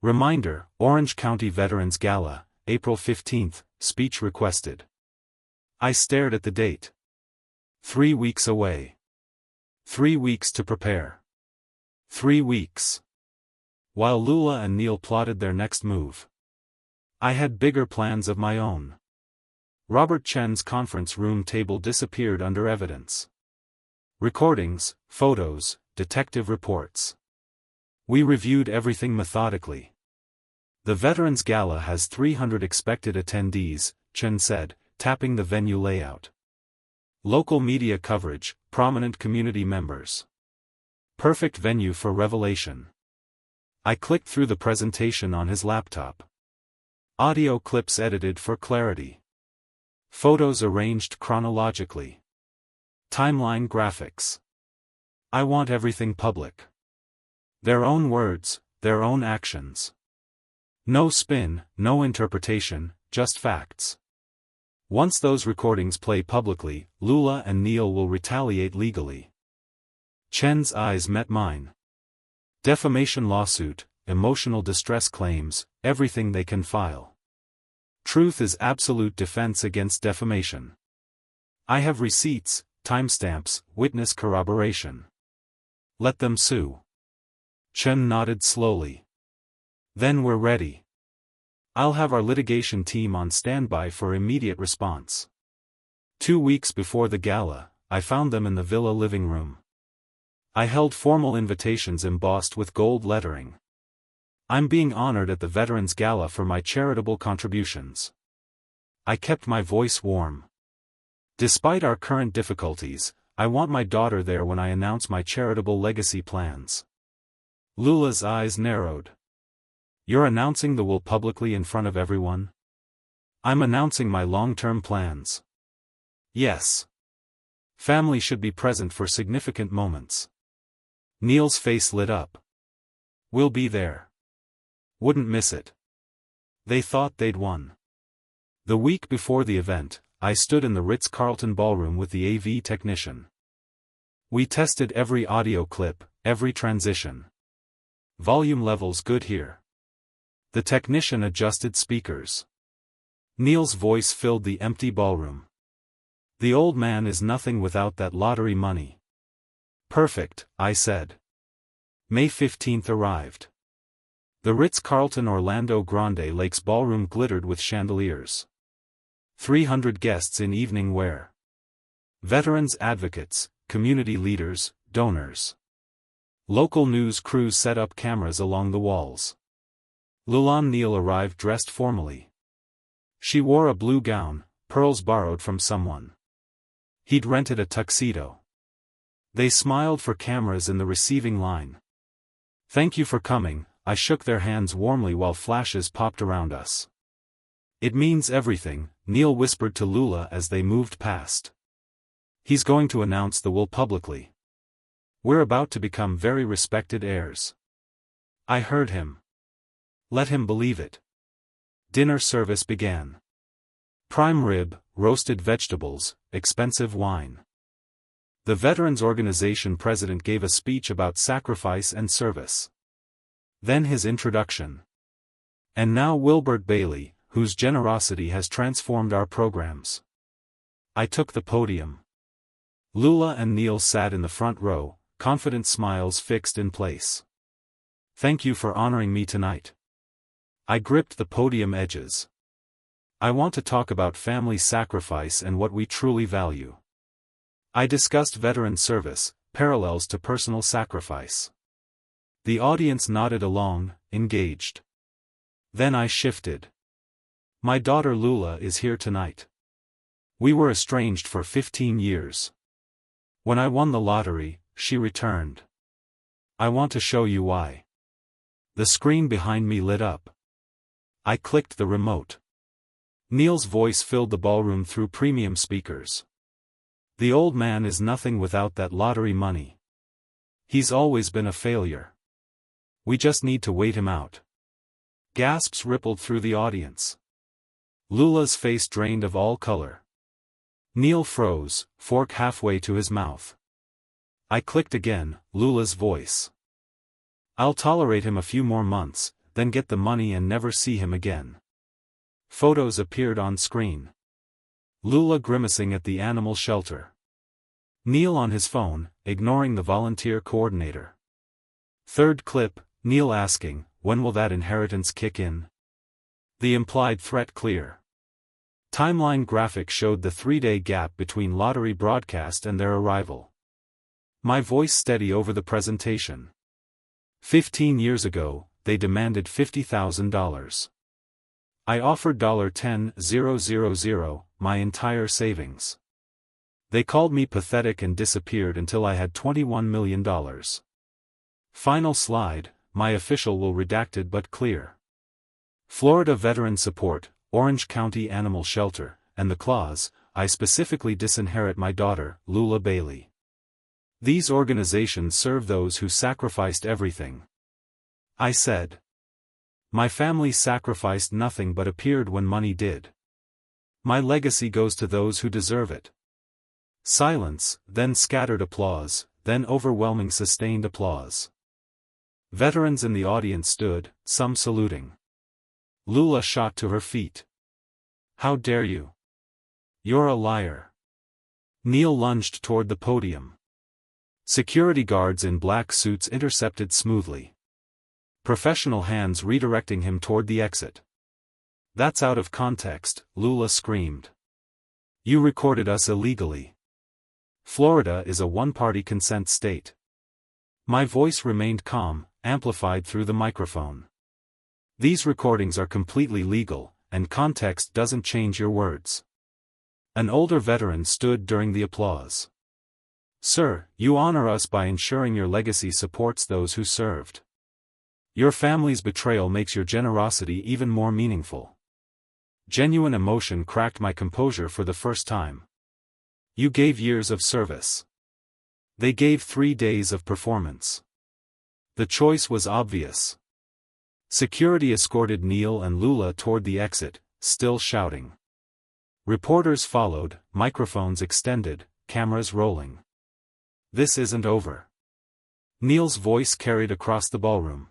[SPEAKER 1] Reminder, Orange County Veterans Gala, April 15, speech requested. I stared at the date. 3 weeks away. 3 weeks to prepare. 3 weeks. While Lula and Neil plotted their next move. I had bigger plans of my own. Robert Chen's conference room table disappeared under evidence. Recordings, photos, detective reports. We reviewed everything methodically. The Veterans Gala has 300 expected attendees, Chen said, tapping the venue layout. Local media coverage, prominent community members. Perfect venue for revelation. I clicked through the presentation on his laptop. Audio clips edited for clarity. Photos arranged chronologically. Timeline graphics. I want everything public. Their own words, their own actions. No spin, no interpretation, just facts. Once those recordings play publicly, Lula and Neil will retaliate legally. Chen's eyes met mine. Defamation lawsuit, emotional distress claims, everything they can file. Truth is absolute defense against defamation. I have receipts, timestamps, witness corroboration. Let them sue. Chen nodded slowly. Then we're ready. I'll have our litigation team on standby for immediate response. 2 weeks before the gala, I found them in the villa living room. I held formal invitations embossed with gold lettering. I'm being honored at the Veterans Gala for my charitable contributions. I kept my voice warm. Despite our current difficulties, I want my daughter there when I announce my charitable legacy plans. Lula's eyes narrowed. You're announcing the will publicly in front of everyone? I'm announcing my long-term plans. Yes. Family should be present for significant moments. Neil's face lit up. We'll be there. Wouldn't miss it. They thought they'd won. The week before the event, I stood in the Ritz-Carlton ballroom with the AV technician. We tested every audio clip, every transition. Volume levels good here. The technician adjusted speakers. Neil's voice filled the empty ballroom. The old man is nothing without that lottery money. Perfect, I said. May 15th arrived. The Ritz-Carlton Orlando Grande Lakes ballroom glittered with chandeliers. 300 guests in evening wear. Veterans advocates, community leaders, donors. Local news crews set up cameras along the walls. Lulan Neal arrived dressed formally. She wore a blue gown, pearls borrowed from someone. He'd rented a tuxedo. They smiled for cameras in the receiving line. Thank you for coming, I shook their hands warmly while flashes popped around us. It means everything, Neal whispered to Lula as they moved past. He's going to announce the will publicly. We're about to become very respected heirs. I heard him. Let him believe it. Dinner service began. Prime rib, roasted vegetables, expensive wine. The Veterans Organization president gave a speech about sacrifice and service. Then his introduction. And now Wilbert Bailey, whose generosity has transformed our programs. I took the podium. Lula and Neal sat in the front row, confident smiles fixed in place. Thank you for honoring me tonight. I gripped the podium edges. I want to talk about family sacrifice and what we truly value. I discussed veteran service, parallels to personal sacrifice. The audience nodded along, engaged. Then I shifted. My daughter Lula is here tonight. We were estranged for 15 years. When I won the lottery, she returned. I want to show you why. The screen behind me lit up. I clicked the remote. Neal's voice filled the ballroom through premium speakers. The old man is nothing without that lottery money. He's always been a failure. We just need to wait him out. Gasps rippled through the audience. Lula's face drained of all color. Neal froze, fork halfway to his mouth. I clicked again, Lula's voice. I'll tolerate him a few more months, then get the money and never see him again. Photos appeared on screen. Lula grimacing at the animal shelter. Neal on his phone, ignoring the volunteer coordinator. Third clip, Neal asking, when will that inheritance kick in? The implied threat clear. Timeline graphic showed the 3-day gap between lottery broadcast and their arrival. My voice steady over the presentation. 15 years ago, they demanded $50,000. I offered $10,000, my entire savings. They called me pathetic and disappeared until I had $21 million. Final slide, my official will redacted but clear. Florida Veteran Support, Orange County Animal Shelter, and the clause, I specifically disinherit my daughter, Lula Bailey. These organizations serve those who sacrificed everything. I said. My family sacrificed nothing but appeared when money did. My legacy goes to those who deserve it. Silence, then scattered applause, then overwhelming sustained applause. Veterans in the audience stood, some saluting. Lula shot to her feet. How dare you? You're a liar. Neal lunged toward the podium. Security guards in black suits intercepted smoothly. Professional hands redirecting him toward the exit. That's out of context, Lula screamed. You recorded us illegally. Florida is a one-party consent state. My voice remained calm, amplified through the microphone. These recordings are completely legal, and context doesn't change your words. An older veteran stood during the applause. Sir, you honor us by ensuring your legacy supports those who served. Your family's betrayal makes your generosity even more meaningful. Genuine emotion cracked my composure for the first time. You gave years of service. They gave 3 days of performance. The choice was obvious. Security escorted Neal and Lula toward the exit, still shouting. Reporters followed, microphones extended, cameras rolling. This isn't over. Neal's voice carried across the ballroom.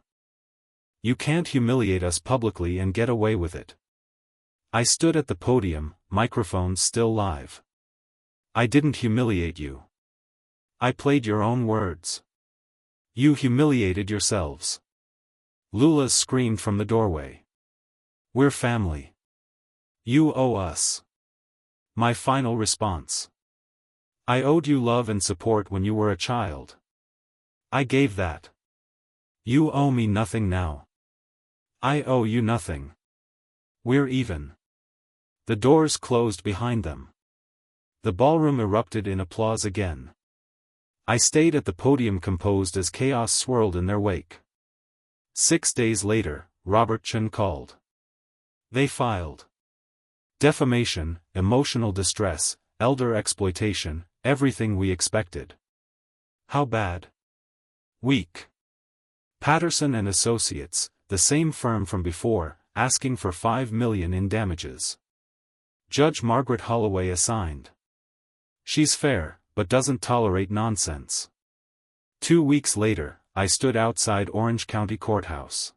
[SPEAKER 1] You can't humiliate us publicly and get away with it. I stood at the podium, microphones still live. I didn't humiliate you. I played your own words. You humiliated yourselves. Lula screamed from the doorway. We're family. You owe us. My final response. I owed you love and support when you were a child. I gave that. You owe me nothing now. I owe you nothing. We're even. The doors closed behind them. The ballroom erupted in applause again. I stayed at the podium composed as chaos swirled in their wake. 6 days later, Robert Chen called. They filed. Defamation, emotional distress, elder exploitation, everything we expected. How bad? Weak. Patterson and Associates, the same firm from before, asking for $5 million in damages. Judge Margaret Holloway assigned. She's fair, but doesn't tolerate nonsense. 2 weeks later, I stood outside Orange County Courthouse.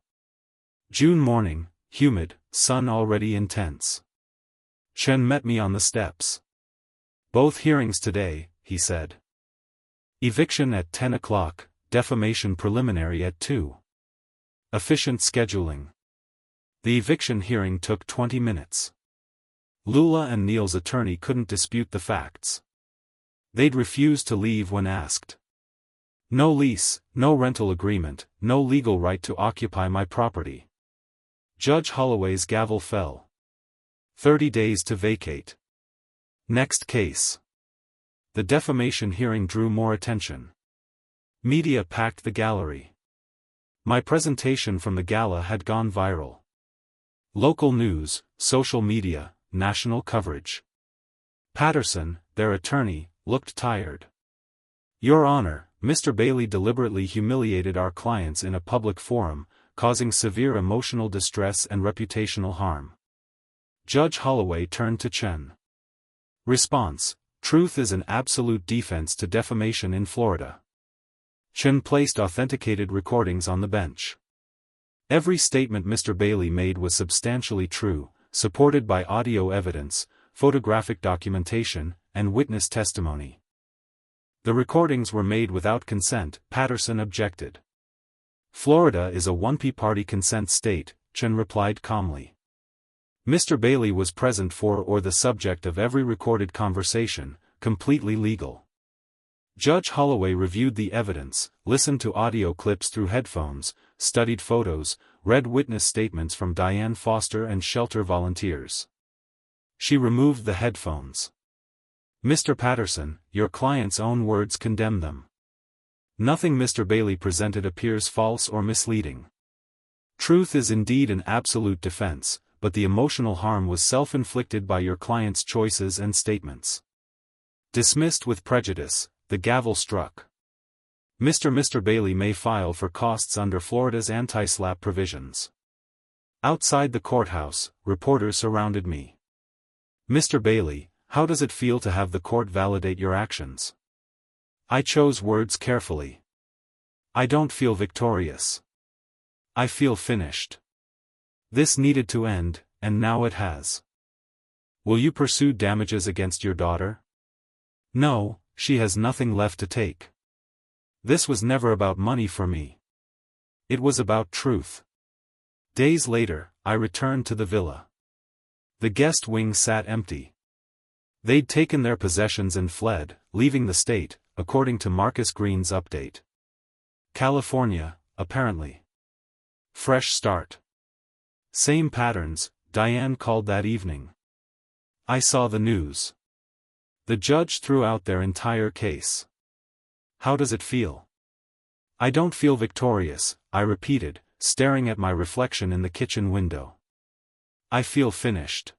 [SPEAKER 1] June morning, humid, sun already intense. Chen met me on the steps. Both hearings today, he said. Eviction at 10 o'clock, defamation preliminary at 2. Efficient scheduling. The eviction hearing took 20 minutes. Lula and Neil's attorney couldn't dispute the facts. They'd refuse to leave when asked. No lease, no rental agreement, no legal right to occupy my property. Judge Holloway's gavel fell. 30 days to vacate. Next case. The defamation hearing drew more attention. Media packed the gallery. My presentation from the gala had gone viral. Local news, social media, national coverage. Patterson, their attorney, looked tired. Your Honor, Mr. Bailey deliberately humiliated our clients in a public forum, causing severe emotional distress and reputational harm. Judge Holloway turned to Chen. Response: Truth is an absolute defense to defamation in Florida. Chen placed authenticated recordings on the bench. Every statement Mr. Bailey made was substantially true, supported by audio evidence, photographic documentation, and witness testimony. The recordings were made without consent, Patterson objected. Florida is a one-party consent state, Chen replied calmly. Mr. Bailey was present for or the subject of every recorded conversation, completely legal. Judge Holloway reviewed the evidence, listened to audio clips through headphones, studied photos, read witness statements from Diane Foster and shelter volunteers. She removed the headphones. Mr. Patterson, your client's own words condemn them. Nothing Mr. Bailey presented appears false or misleading. Truth is indeed an absolute defense, but the emotional harm was self-inflicted by your client's choices and statements. Dismissed with prejudice, the gavel struck. Mr. Bailey may file for costs under Florida's anti-SLAPP provisions. Outside the courthouse, reporters surrounded me. Mr. Bailey, how does it feel to have the court validate your actions? I chose words carefully. I don't feel victorious. I feel finished. This needed to end, and now it has. Will you pursue damages against your daughter? No, she has nothing left to take. This was never about money for me. It was about truth. Days later, I returned to the villa. The guest wing sat empty. They'd taken their possessions and fled, leaving the state, according to Marcus Green's update. California, apparently. Fresh start. Same patterns, Diane called that evening. I saw the news. The judge threw out their entire case. How does it feel? I don't feel victorious, I repeated, staring at my reflection in the kitchen window. I feel finished.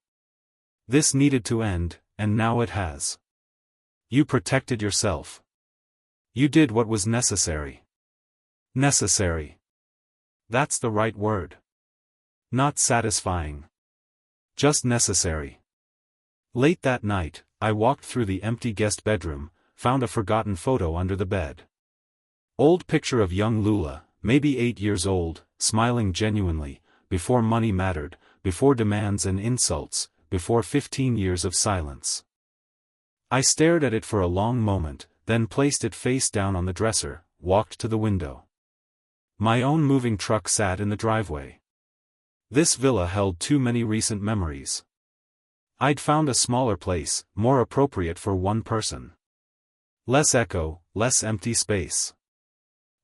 [SPEAKER 1] This needed to end, and now it has. You protected yourself. You did what was necessary. Necessary. That's the right word. Not satisfying. Just necessary. Late that night, I walked through the empty guest bedroom, found a forgotten photo under the bed. Old picture of young Lula, maybe 8 years old, smiling genuinely, before money mattered, before demands and insults, before 15 years of silence. I stared at it for a long moment, then placed it face down on the dresser, walked to the window. My own moving truck sat in the driveway. This villa held too many recent memories. I'd found a smaller place, more appropriate for one person. Less echo, less empty space.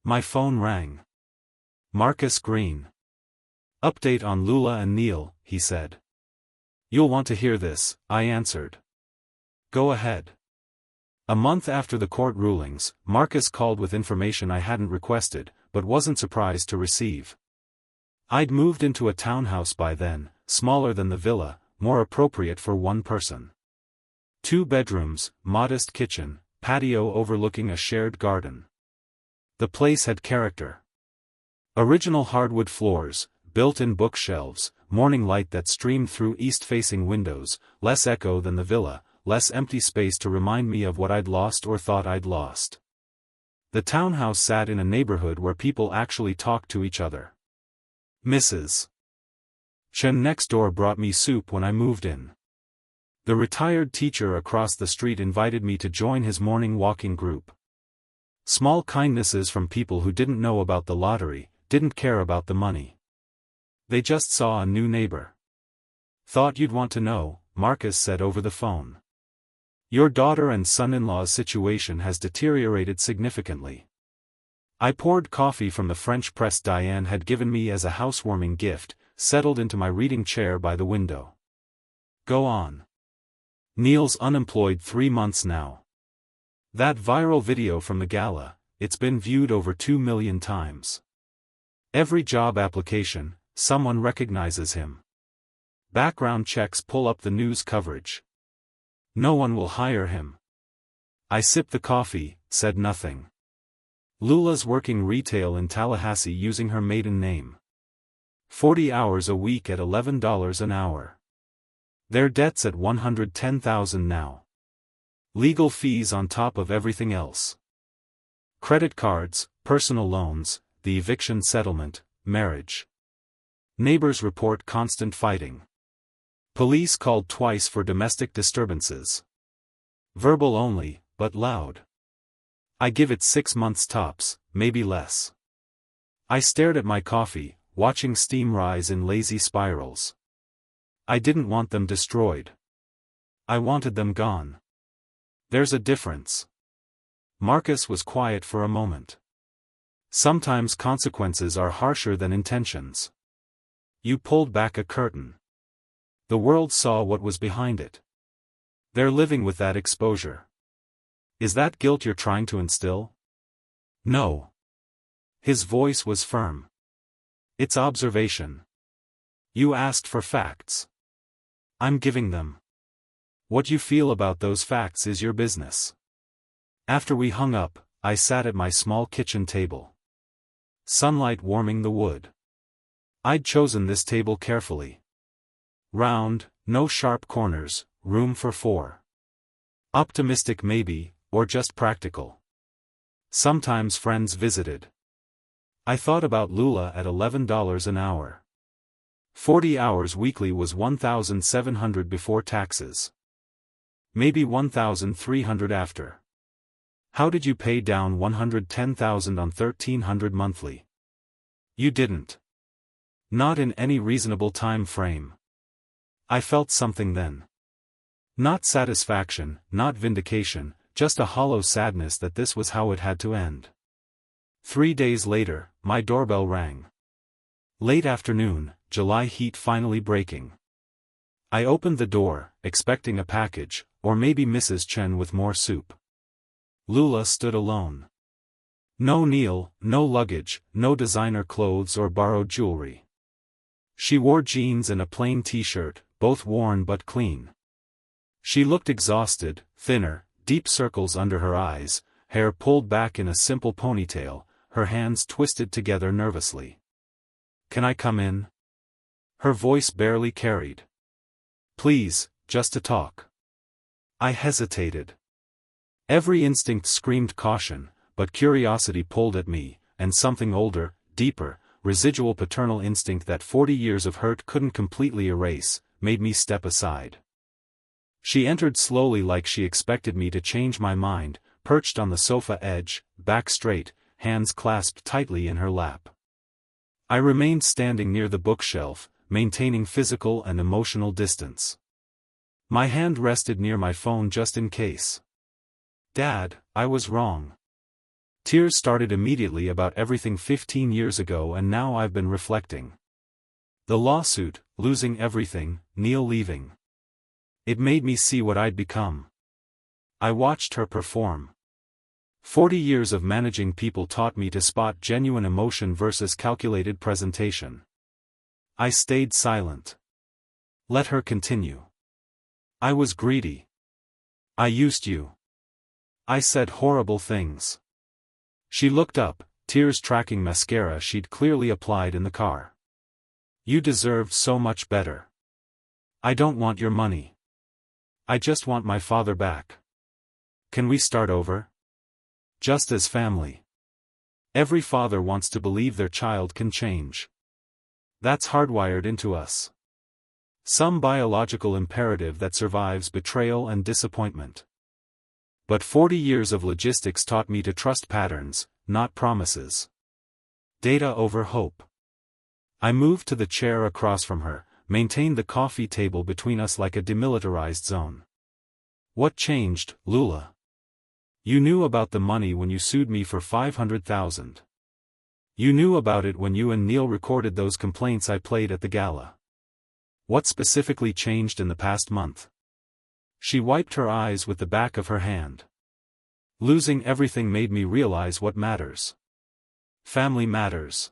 [SPEAKER 1] My phone rang. Marcus Green. Update on Lula and Neil, he said. You'll want to hear this, I answered. Go ahead. A month after the court rulings, Marcus called with information I hadn't requested, but wasn't surprised to receive. I'd moved into a townhouse by then, smaller than the villa, more appropriate for one person. 2 bedrooms, modest kitchen, patio overlooking a shared garden. The place had character. Original hardwood floors, built-in bookshelves, morning light that streamed through east-facing windows, less echo than the villa, less empty space to remind me of what I'd lost or thought I'd lost. The townhouse sat in a neighborhood where people actually talked to each other. Mrs. Chen next door brought me soup when I moved in. The retired teacher across the street invited me to join his morning walking group. Small kindnesses from people who didn't know about the lottery, didn't care about the money. They just saw a new neighbor. Thought you'd want to know, Marcus said over the phone. Your daughter and son-in-law's situation has deteriorated significantly. I poured coffee from the French press Diane had given me as a housewarming gift, settled into my reading chair by the window. Go on. Neil's unemployed 3 months now. That viral video from the gala, it's been viewed over 2 million times. Every job application, someone recognizes him. Background checks pull up the news coverage. No one will hire him. I sipped the coffee, said nothing. Lula's working retail in Tallahassee using her maiden name. 40 hours a week at $11 an hour. Their debts at $110,000 now. Legal fees on top of everything else. Credit cards, personal loans, the eviction settlement, marriage. Neighbors report constant fighting. Police called twice for domestic disturbances. Verbal only, but loud. I give it 6 months tops, maybe less. I stared at my coffee, watching steam rise in lazy spirals. I didn't want them destroyed. I wanted them gone. There's a difference. Marcus was quiet for a moment. Sometimes consequences are harsher than intentions. You pulled back a curtain. The world saw what was behind it. They're living with that exposure. Is that guilt you're trying to instill? No. His voice was firm. It's observation. You asked for facts. I'm giving them. What you feel about those facts is your business. After we hung up, I sat at my small kitchen table. Sunlight warming the wood. I'd chosen this table carefully. Round, no sharp corners, room for 4. Optimistic maybe, or just practical. Sometimes friends visited. I thought about Lula at $11 an hour. 40 hours weekly was $1,700 before taxes. Maybe $1,300 after. How did you pay down $110,000 on $1,300 monthly? You didn't. Not in any reasonable time frame. I felt something then. Not satisfaction, not vindication, just a hollow sadness that this was how it had to end. 3 days later, my doorbell rang. Late afternoon, July heat finally breaking. I opened the door, expecting a package, or maybe Mrs. Chen with more soup. Lula stood alone. No Neil, no luggage, no designer clothes or borrowed jewelry. She wore jeans and a plain t-shirt, both worn but clean. She looked exhausted, thinner, deep circles under her eyes, hair pulled back in a simple ponytail, her hands twisted together nervously. Can I come in? Her voice barely carried. Please, just to talk. I hesitated. Every instinct screamed caution, but curiosity pulled at me, and something older, deeper, residual paternal instinct that 40 years of hurt couldn't completely erase, made me step aside. She entered slowly like she expected me to change my mind, perched on the sofa edge, back straight, hands clasped tightly in her lap. I remained standing near the bookshelf, maintaining physical and emotional distance. My hand rested near my phone just in case. "Dad, I was wrong." Tears started immediately about everything 15 years ago, and now I've been reflecting. The lawsuit, losing everything, Neil leaving. It made me see what I'd become. I watched her perform. 40 years of managing people taught me to spot genuine emotion versus calculated presentation. I stayed silent. Let her continue. I was greedy. I used you. I said horrible things. She looked up, tears tracking mascara she'd clearly applied in the car. "You deserved so much better. I don't want your money. I just want my father back. Can we start over? Just as family." Every father wants to believe their child can change. That's hardwired into us. Some biological imperative that survives betrayal and disappointment. But 40 years of logistics taught me to trust patterns, not promises. Data over hope. I moved to the chair across from her, maintained the coffee table between us like a demilitarized zone. "What changed, Lula? You knew about the money when you sued me for $500,000. You knew about it when you and Neil recorded those complaints I played at the gala. What specifically changed in the past month?" She wiped her eyes with the back of her hand. "Losing everything made me realize what matters. Family matters.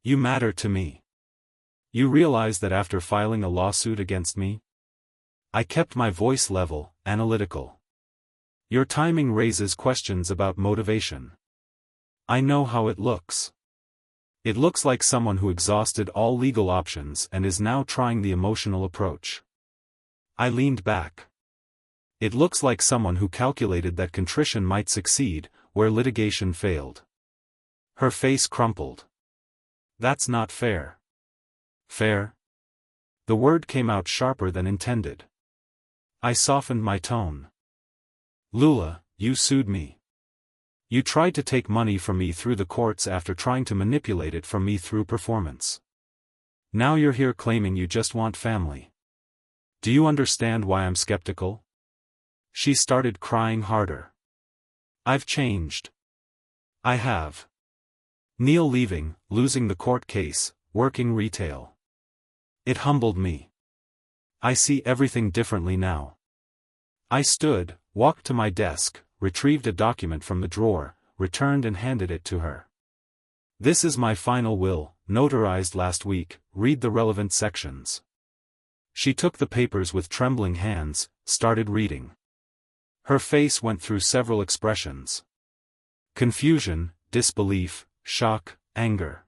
[SPEAKER 1] You matter to me. You realize that after filing a lawsuit against me?" I kept my voice level, analytical. "Your timing raises questions about motivation. I know how it looks. It looks like someone who exhausted all legal options and is now trying the emotional approach." I leaned back. "It looks like someone who calculated that contrition might succeed, where litigation failed." Her face crumpled. "That's not fair." "Fair?" The word came out sharper than intended. I softened my tone. "Lula, you sued me. You tried to take money from me through the courts after trying to manipulate it from me through performance. Now you're here claiming you just want family. Do you understand why I'm skeptical?" She started crying harder. "I've changed. I have. Neil leaving, losing the court case, working retail. It humbled me. I see everything differently now." I stood, walked to my desk, retrieved a document from the drawer, returned and handed it to her. "This is my final will, notarized last week, read the relevant sections." She took the papers with trembling hands, started reading. Her face went through several expressions. Confusion, disbelief, shock, anger.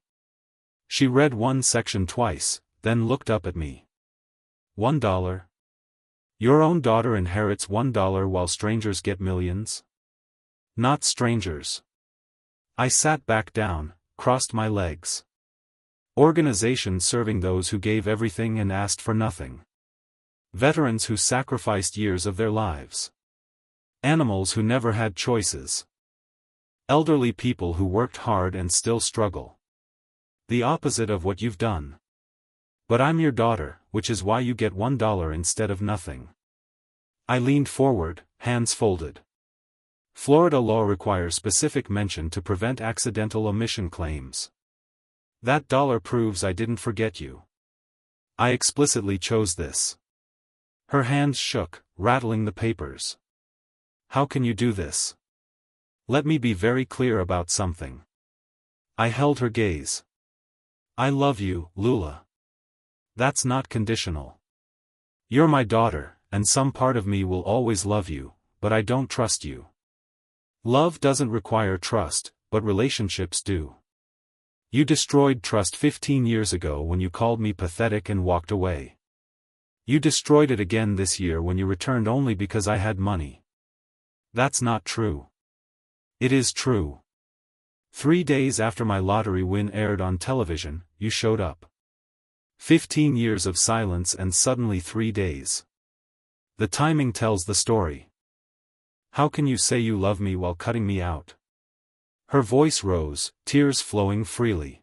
[SPEAKER 1] She read one section twice, then looked up at me. $1? Your own daughter inherits $1 while strangers get millions? Not strangers. I sat back down, crossed my legs. Organizations serving those who gave everything and asked for nothing. Veterans who sacrificed years of their lives. Animals who never had choices. Elderly people who worked hard and still struggle. The opposite of what you've done. But I'm your daughter, which is why you get $1 instead of nothing. I leaned forward, hands folded. Florida law requires specific mention to prevent accidental omission claims. That dollar proves I didn't forget you. I explicitly chose this. Her hands shook, rattling the papers. How can you do this? Let me be very clear about something. I held her gaze. I love you, Lula. That's not conditional. You're my daughter, and some part of me will always love you, but I don't trust you. Love doesn't require trust, but relationships do. You destroyed trust 15 years ago when you called me pathetic and walked away. You destroyed it again this year when you returned only because I had money. That's not true. It is true. 3 days after my lottery win aired on television, you showed up. 15 years of silence and suddenly 3 days. The timing tells the story. How can you say you love me while cutting me out? Her voice rose, tears flowing freely.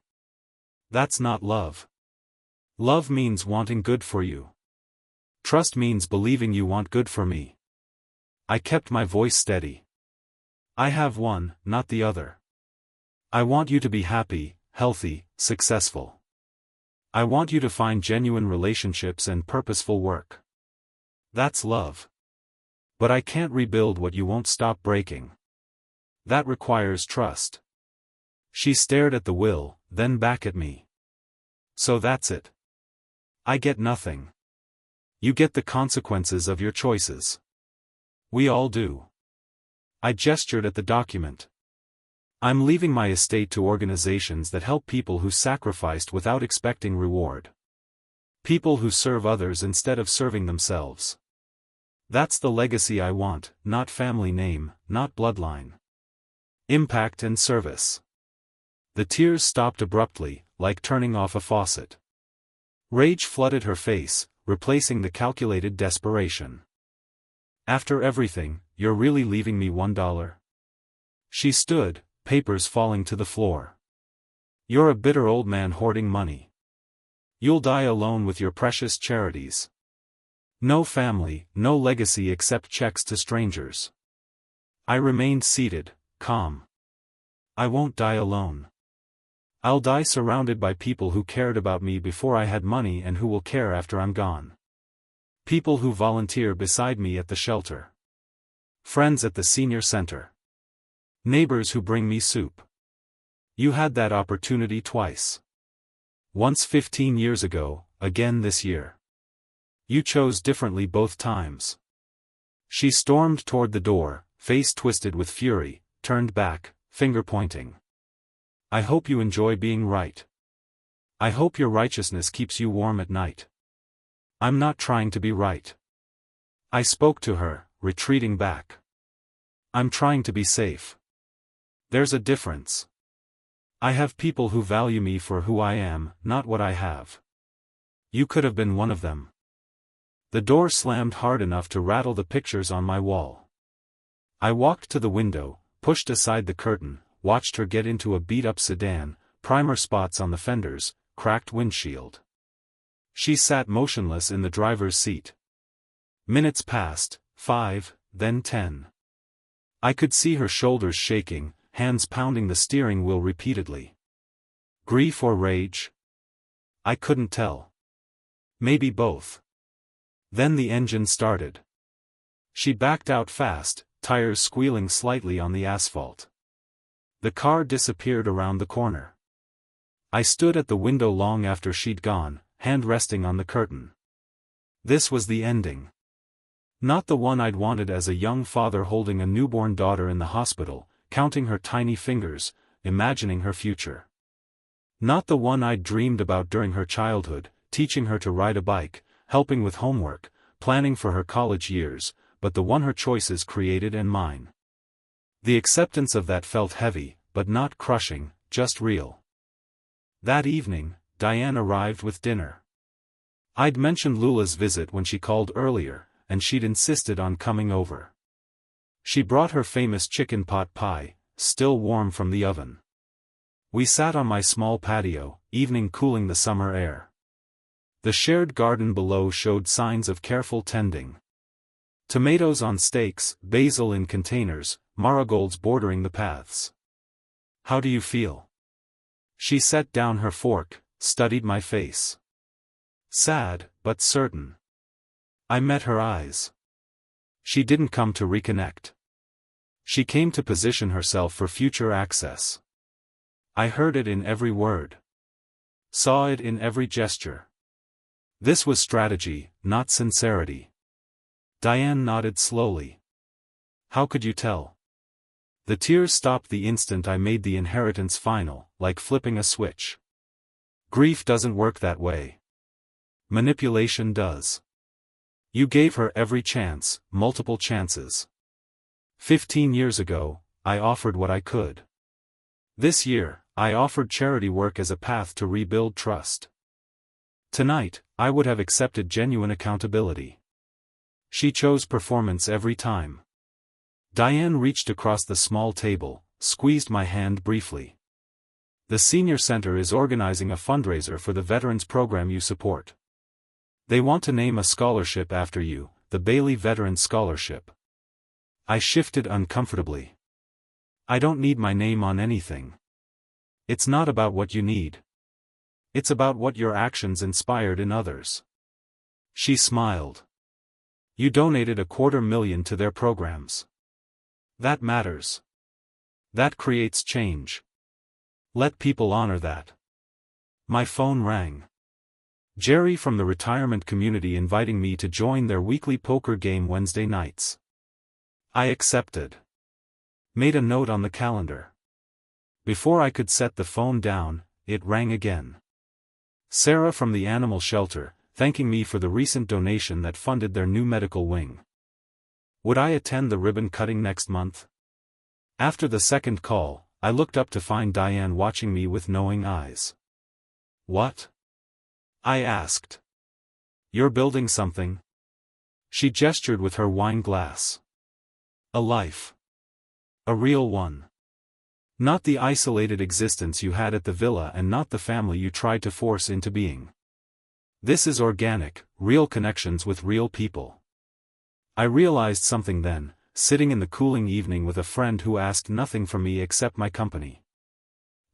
[SPEAKER 1] That's not love. Love means wanting good for you. Trust means believing you want good for me. I kept my voice steady. I have one, not the other. I want you to be happy, healthy, successful. I want you to find genuine relationships and purposeful work. That's love. But I can't rebuild what you won't stop breaking. That requires trust. She stared at the will, then back at me. So that's it. I get nothing. You get the consequences of your choices. We all do. I gestured at the document. I'm leaving my estate to organizations that help people who sacrificed without expecting reward. People who serve others instead of serving themselves. That's the legacy I want, not family name, not bloodline. Impact and service. The tears stopped abruptly, like turning off a faucet. Rage flooded her face, replacing the calculated desperation. After everything, you're really leaving me $1? She stood, papers falling to the floor. You're a bitter old man hoarding money. You'll die alone with your precious charities. No family, no legacy except checks to strangers. I remained seated, calm. I won't die alone. I'll die surrounded by people who cared about me before I had money and who will care after I'm gone. People who volunteer beside me at the shelter. Friends at the senior center. Neighbors who bring me soup. You had that opportunity twice. Once 15 years ago, again this year. You chose differently both times. She stormed toward the door, face twisted with fury, turned back, finger pointing. I hope you enjoy being right. I hope your righteousness keeps you warm at night. I'm not trying to be right. I spoke to her, retreating back. I'm trying to be safe. There's a difference. I have people who value me for who I am, not what I have. You could have been one of them. The door slammed hard enough to rattle the pictures on my wall. I walked to the window, pushed aside the curtain, watched her get into a beat-up sedan, primer spots on the fenders, cracked windshield. She sat motionless in the driver's seat. Minutes passed, 5, then 10. I could see her shoulders shaking, hands pounding the steering wheel repeatedly. Grief or rage? I couldn't tell. Maybe both. Then the engine started. She backed out fast, tires squealing slightly on the asphalt. The car disappeared around the corner. I stood at the window long after she'd gone, hand resting on the curtain. This was the ending. Not the one I'd wanted as a young father holding a newborn daughter in the hospital, counting her tiny fingers, imagining her future. Not the one I'd dreamed about during her childhood, teaching her to ride a bike, helping with homework, planning for her college years, but the one her choices created and mine. The acceptance of that felt heavy, but not crushing, just real. That evening, Diane arrived with dinner. I'd mentioned Lula's visit when she called earlier, and she'd insisted on coming over. She brought her famous chicken pot pie, still warm from the oven. We sat on my small patio, evening cooling the summer air. The shared garden below showed signs of careful tending. Tomatoes on stakes, basil in containers, marigolds bordering the paths. How do you feel? She set down her fork, studied my face. Sad, but certain. I met her eyes. She didn't come to reconnect. She came to position herself for future access. I heard it in every word. Saw it in every gesture. This was strategy, not sincerity. Diane nodded slowly. How could you tell? The tears stopped the instant I made the inheritance final, like flipping a switch. Grief doesn't work that way. Manipulation does. You gave her every chance, multiple chances. 15 years ago, I offered what I could. This year, I offered charity work as a path to rebuild trust. Tonight, I would have accepted genuine accountability. She chose performance every time. Diane reached across the small table, squeezed my hand briefly. The Senior Center is organizing a fundraiser for the veterans program you support. They want to name a scholarship after you, the Bailey Veterans Scholarship. I shifted uncomfortably. I don't need my name on anything. It's not about what you need. It's about what your actions inspired in others. She smiled. You donated $250,000 to their programs. That matters. That creates change. Let people honor that. My phone rang. Jerry from the retirement community inviting me to join their weekly poker game Wednesday nights. I accepted. Made a note on the calendar. Before I could set the phone down, it rang again. Sarah from the animal shelter, thanking me for the recent donation that funded their new medical wing. Would I attend the ribbon cutting next month? After the second call, I looked up to find Diane watching me with knowing eyes. What? I asked. You're building something? She gestured with her wine glass. A life. A real one. Not the isolated existence you had at the villa and not the family you tried to force into being. This is organic, real connections with real people. I realized something then, sitting in the cooling evening with a friend who asked nothing from me except my company.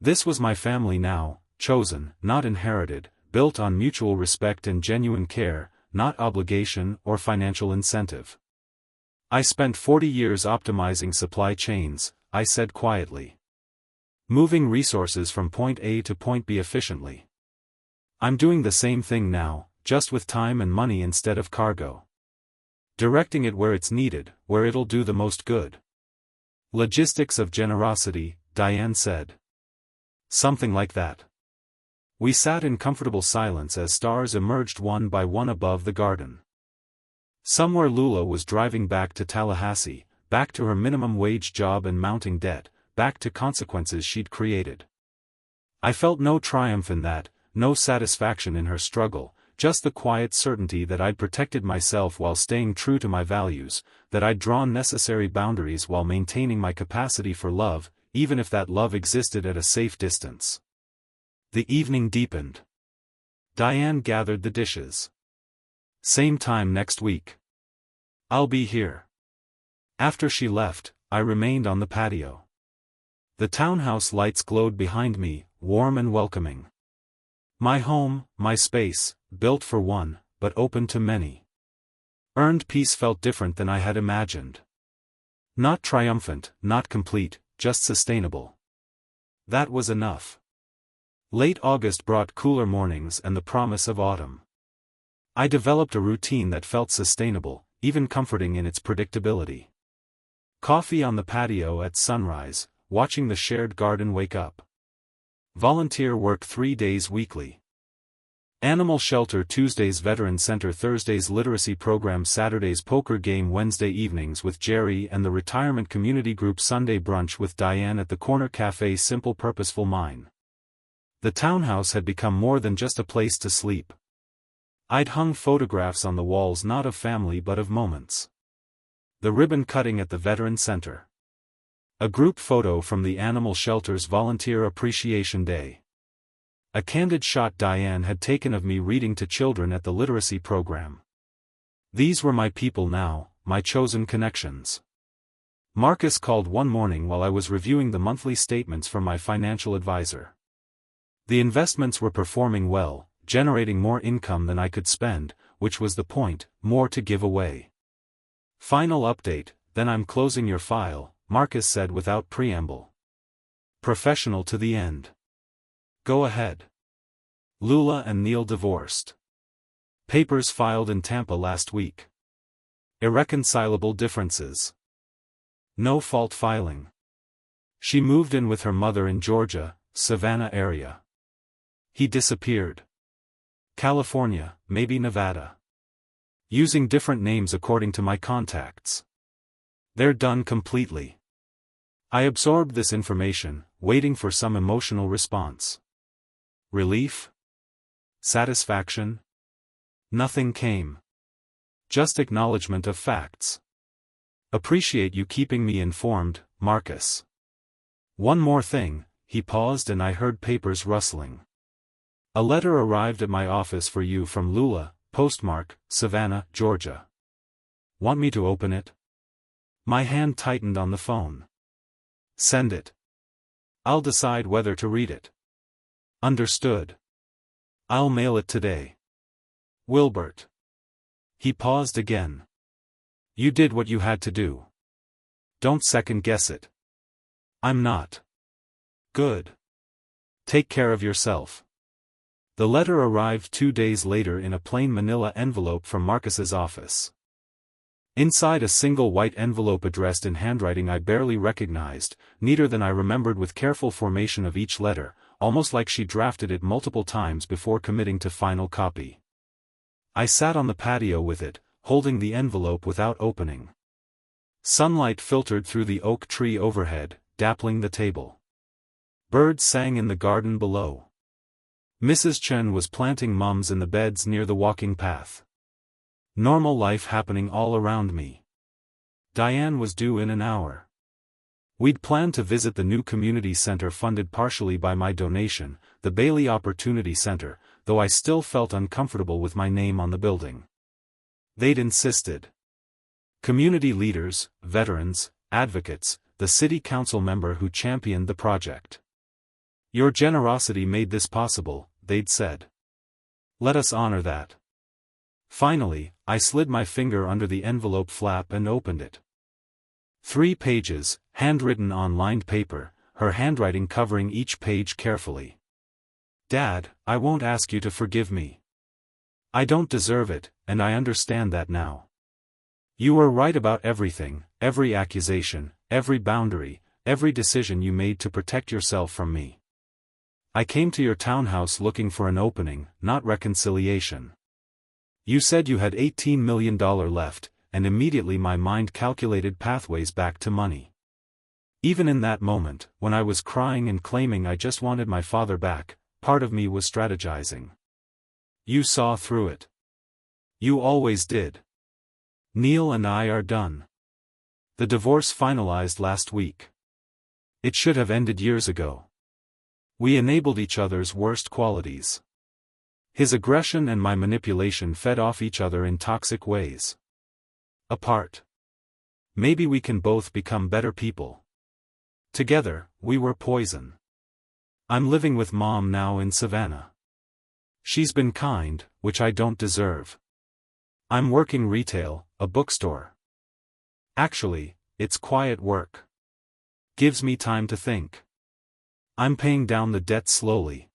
[SPEAKER 1] This was my family now, chosen, not inherited, built on mutual respect and genuine care, not obligation or financial incentive. I spent 40 years optimizing supply chains, I said quietly. Moving resources from point A to point B efficiently. I'm doing the same thing now, just with time and money instead of cargo. Directing it where it's needed, where it'll do the most good. Logistics of generosity, Diane said. Something like that. We sat in comfortable silence as stars emerged one by one above the garden. Somewhere Lula was driving back to Tallahassee, back to her minimum wage job and mounting debt, back to consequences she'd created. I felt no triumph in that, no satisfaction in her struggle, just the quiet certainty that I'd protected myself while staying true to my values, that I'd drawn necessary boundaries while maintaining my capacity for love, even if that love existed at a safe distance. The evening deepened. Diane gathered the dishes. Same time next week. I'll be here. After she left, I remained on the patio. The townhouse lights glowed behind me, warm and welcoming. My home, my space, built for one, but open to many. Earned peace felt different than I had imagined. Not triumphant, not complete, just sustainable. That was enough. Late August brought cooler mornings and the promise of autumn. I developed a routine that felt sustainable, even comforting in its predictability. Coffee on the patio at sunrise, watching the shared garden wake up. Volunteer work 3 days weekly. Animal shelter Tuesdays, Veteran Center Thursdays, literacy program Saturdays, poker game Wednesday evenings with Jerry and the retirement community group, Sunday brunch with Diane at the corner cafe, simple purposeful mine. The townhouse had become more than just a place to sleep. I'd hung photographs on the walls, not of family but of moments. The ribbon cutting at the Veteran Center. A group photo from the animal shelter's Volunteer Appreciation Day. A candid shot Diane had taken of me reading to children at the literacy program. These were my people now, my chosen connections. Marcus called one morning while I was reviewing the monthly statements from my financial advisor. The investments were performing well, generating more income than I could spend, which was the point, more to give away. Final update, then I'm closing your file, Marcus said without preamble. Professional to the end. Go ahead. Lula and Neil divorced. Papers filed in Tampa last week. Irreconcilable differences. No fault filing. She moved in with her mother in Georgia, Savannah area. He disappeared. California, maybe Nevada. Using different names according to my contacts. They're done completely. I absorbed this information, waiting for some emotional response. Relief? Satisfaction? Nothing came. Just acknowledgement of facts. Appreciate you keeping me informed, Marcus. One more thing, he paused and I heard papers rustling. A letter arrived at my office for you from Lula, postmark, Savannah, Georgia. Want me to open it? My hand tightened on the phone. Send it. I'll decide whether to read it. Understood. I'll mail it today. Wilbert. He paused again. You did what you had to do. Don't second-guess it. I'm not. Good. Take care of yourself. The letter arrived 2 days later in a plain manila envelope from Marcus's office. Inside a single white envelope addressed in handwriting I barely recognized, neater than I remembered with careful formation of each letter, almost like she drafted it multiple times before committing to final copy. I sat on the patio with it, holding the envelope without opening. Sunlight filtered through the oak tree overhead, dappling the table. Birds sang in the garden below. Mrs. Chen was planting mums in the beds near the walking path. Normal life happening all around me. Diane was due in an hour. We'd planned to visit the new community center funded partially by my donation, the Bailey Opportunity Center, though I still felt uncomfortable with my name on the building. They'd insisted. Community leaders, veterans, advocates, the city council member who championed the project. Your generosity made this possible, they'd said. Let us honor that. Finally, I slid my finger under the envelope flap and opened it. 3 pages, handwritten on lined paper, her handwriting covering each page carefully. Dad, I won't ask you to forgive me. I don't deserve it, and I understand that now. You were right about everything, every accusation, every boundary, every decision you made to protect yourself from me. I came to your townhouse looking for an opening, not reconciliation. You said you had $18 million left, and immediately my mind calculated pathways back to money. Even in that moment, when I was crying and claiming I just wanted my father back, part of me was strategizing. You saw through it. You always did. Neil and I are done. The divorce finalized last week. It should have ended years ago. We enabled each other's worst qualities. His aggression and my manipulation fed off each other in toxic ways. Apart. Maybe we can both become better people. Together, we were poison. I'm living with Mom now in Savannah. She's been kind, which I don't deserve. I'm working retail, a bookstore. Actually, it's quiet work. Gives me time to think. I'm paying down the debt slowly.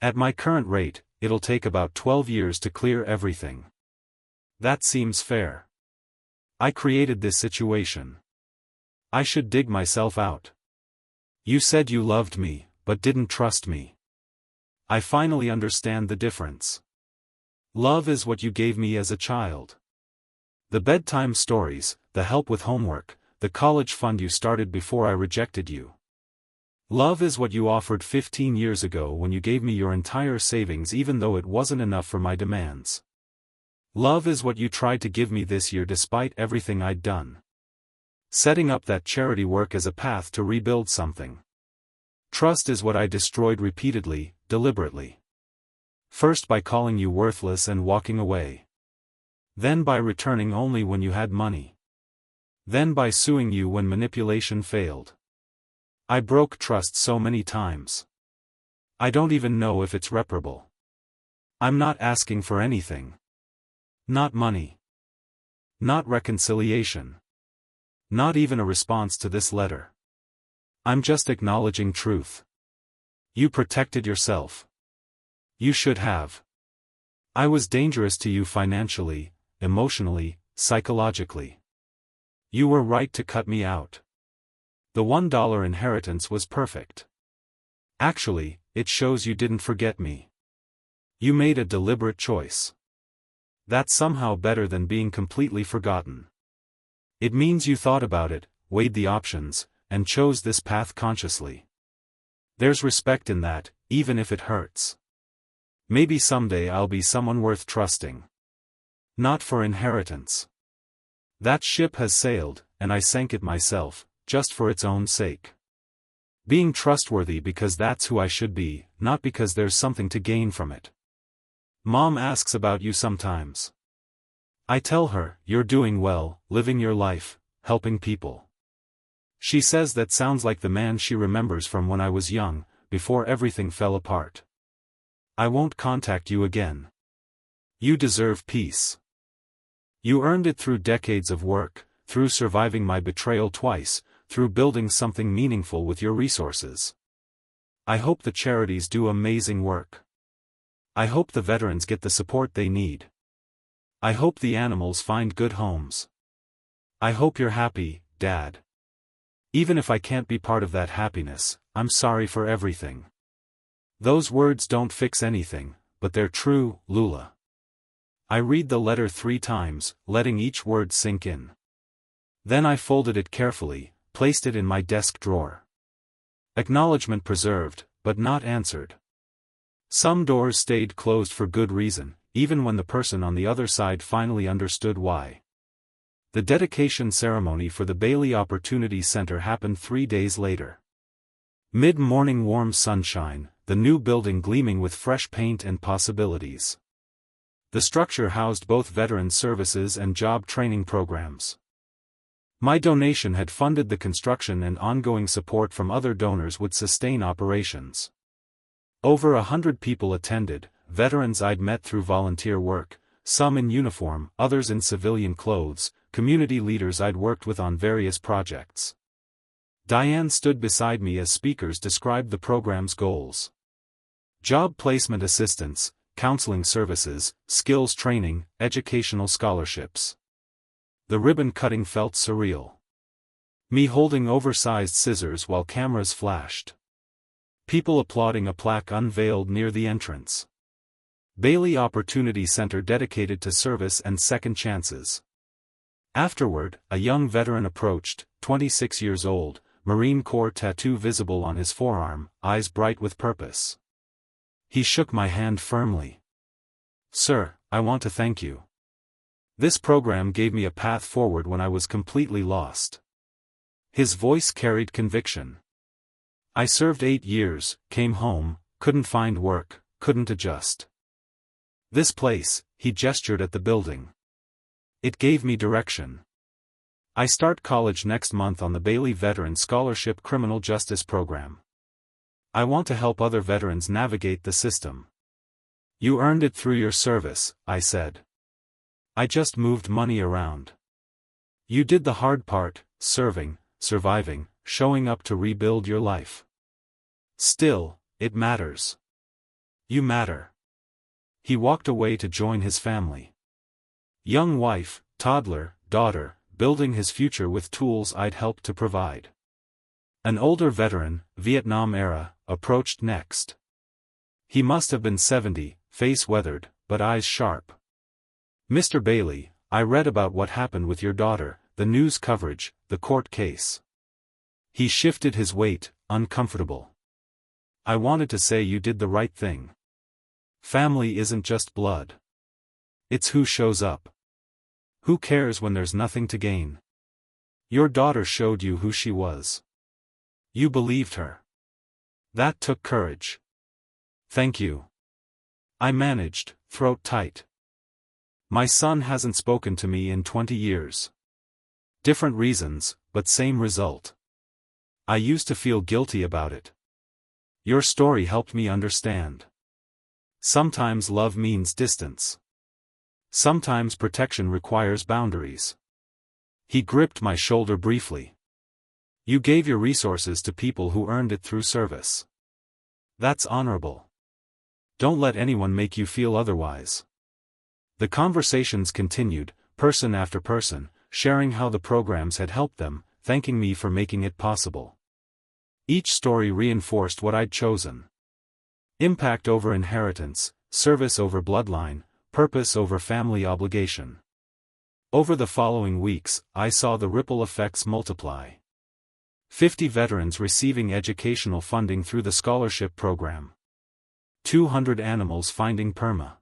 [SPEAKER 1] At my current rate, it'll take about 12 years to clear everything. That seems fair. I created this situation. I should dig myself out. You said you loved me, but didn't trust me. I finally understand the difference. Love is what you gave me as a child. The bedtime stories, the help with homework, the college fund you started before I rejected you. Love is what you offered 15 years ago when you gave me your entire savings even though it wasn't enough for my demands. Love is what you tried to give me this year despite everything I'd done. Setting up that charity work as a path to rebuild something. Trust is what I destroyed repeatedly, deliberately. First by calling you worthless and walking away. Then by returning only when you had money. Then by suing you when manipulation failed. I broke trust so many times. I don't even know if it's reparable. I'm not asking for anything. Not money. Not reconciliation. Not even a response to this letter. I'm just acknowledging truth. You protected yourself. You should have. I was dangerous to you financially, emotionally, psychologically. You were right to cut me out. The $1 inheritance was perfect. Actually, it shows you didn't forget me. You made a deliberate choice. That's somehow better than being completely forgotten. It means you thought about it, weighed the options, and chose this path consciously. There's respect in that, even if it hurts. Maybe someday I'll be someone worth trusting. Not for inheritance. That ship has sailed, and I sank it myself, just for its own sake. Being trustworthy because that's who I should be, not because there's something to gain from it. Mom asks about you sometimes. I tell her, you're doing well, living your life, helping people. She says that sounds like the man she remembers from when I was young, before everything fell apart. I won't contact you again. You deserve peace. You earned it through decades of work, through surviving my betrayal twice, through building something meaningful with your resources. I hope the charities do amazing work. I hope the veterans get the support they need. I hope the animals find good homes. I hope you're happy, Dad. Even if I can't be part of that happiness, I'm sorry for everything. Those words don't fix anything, but they're true, Lula. I read the letter 3 times, letting each word sink in. Then I folded it carefully, placed it in my desk drawer. Acknowledgement preserved, but not answered. Some doors stayed closed for good reason, even when the person on the other side finally understood why. The dedication ceremony for the Bailey Opportunity Center happened 3 days later. Mid-morning warm sunshine, the new building gleaming with fresh paint and possibilities. The structure housed both veteran services and job training programs. My donation had funded the construction, and ongoing support from other donors would sustain operations. Over 100 people attended, veterans I'd met through volunteer work, some in uniform, others in civilian clothes, community leaders I'd worked with on various projects. Diane stood beside me as speakers described the program's goals. Job placement assistance, counseling services, skills training, educational scholarships. The ribbon cutting felt surreal. Me holding oversized scissors while cameras flashed. People applauding a plaque unveiled near the entrance. Bailey Opportunity Center dedicated to service and second chances. Afterward, a young veteran approached, 26 years old, Marine Corps tattoo visible on his forearm, eyes bright with purpose. He shook my hand firmly. Sir, I want to thank you. This program gave me a path forward when I was completely lost. His voice carried conviction. I served 8 years, came home, couldn't find work, couldn't adjust. This place, he gestured at the building. It gave me direction. I start college next month on the Bailey Veteran Scholarship Criminal Justice Program. I want to help other veterans navigate the system. You earned it through your service, I said. I just moved money around. You did the hard part, serving, surviving, showing up to rebuild your life. Still, it matters. You matter. He walked away to join his family. Young wife, toddler, daughter, building his future with tools I'd helped to provide. An older veteran, Vietnam era, approached next. He must have been 70, face weathered, but eyes sharp. Mr. Bailey, I read about what happened with your daughter, the news coverage, the court case. He shifted his weight, uncomfortable. I wanted to say you did the right thing. Family isn't just blood. It's who shows up. Who cares when there's nothing to gain? Your daughter showed you who she was. You believed her. That took courage. Thank you. I managed, throat tight. My son hasn't spoken to me in 20 years. Different reasons, but same result. I used to feel guilty about it. Your story helped me understand. Sometimes love means distance. Sometimes protection requires boundaries. He gripped my shoulder briefly. You gave your resources to people who earned it through service. That's honorable. Don't let anyone make you feel otherwise. The conversations continued, person after person, sharing how the programs had helped them, thanking me for making it possible. Each story reinforced what I'd chosen. Impact over inheritance, service over bloodline, purpose over family obligation. Over the following weeks, I saw the ripple effects multiply. 50 veterans receiving educational funding through the scholarship program. 200 animals finding perma.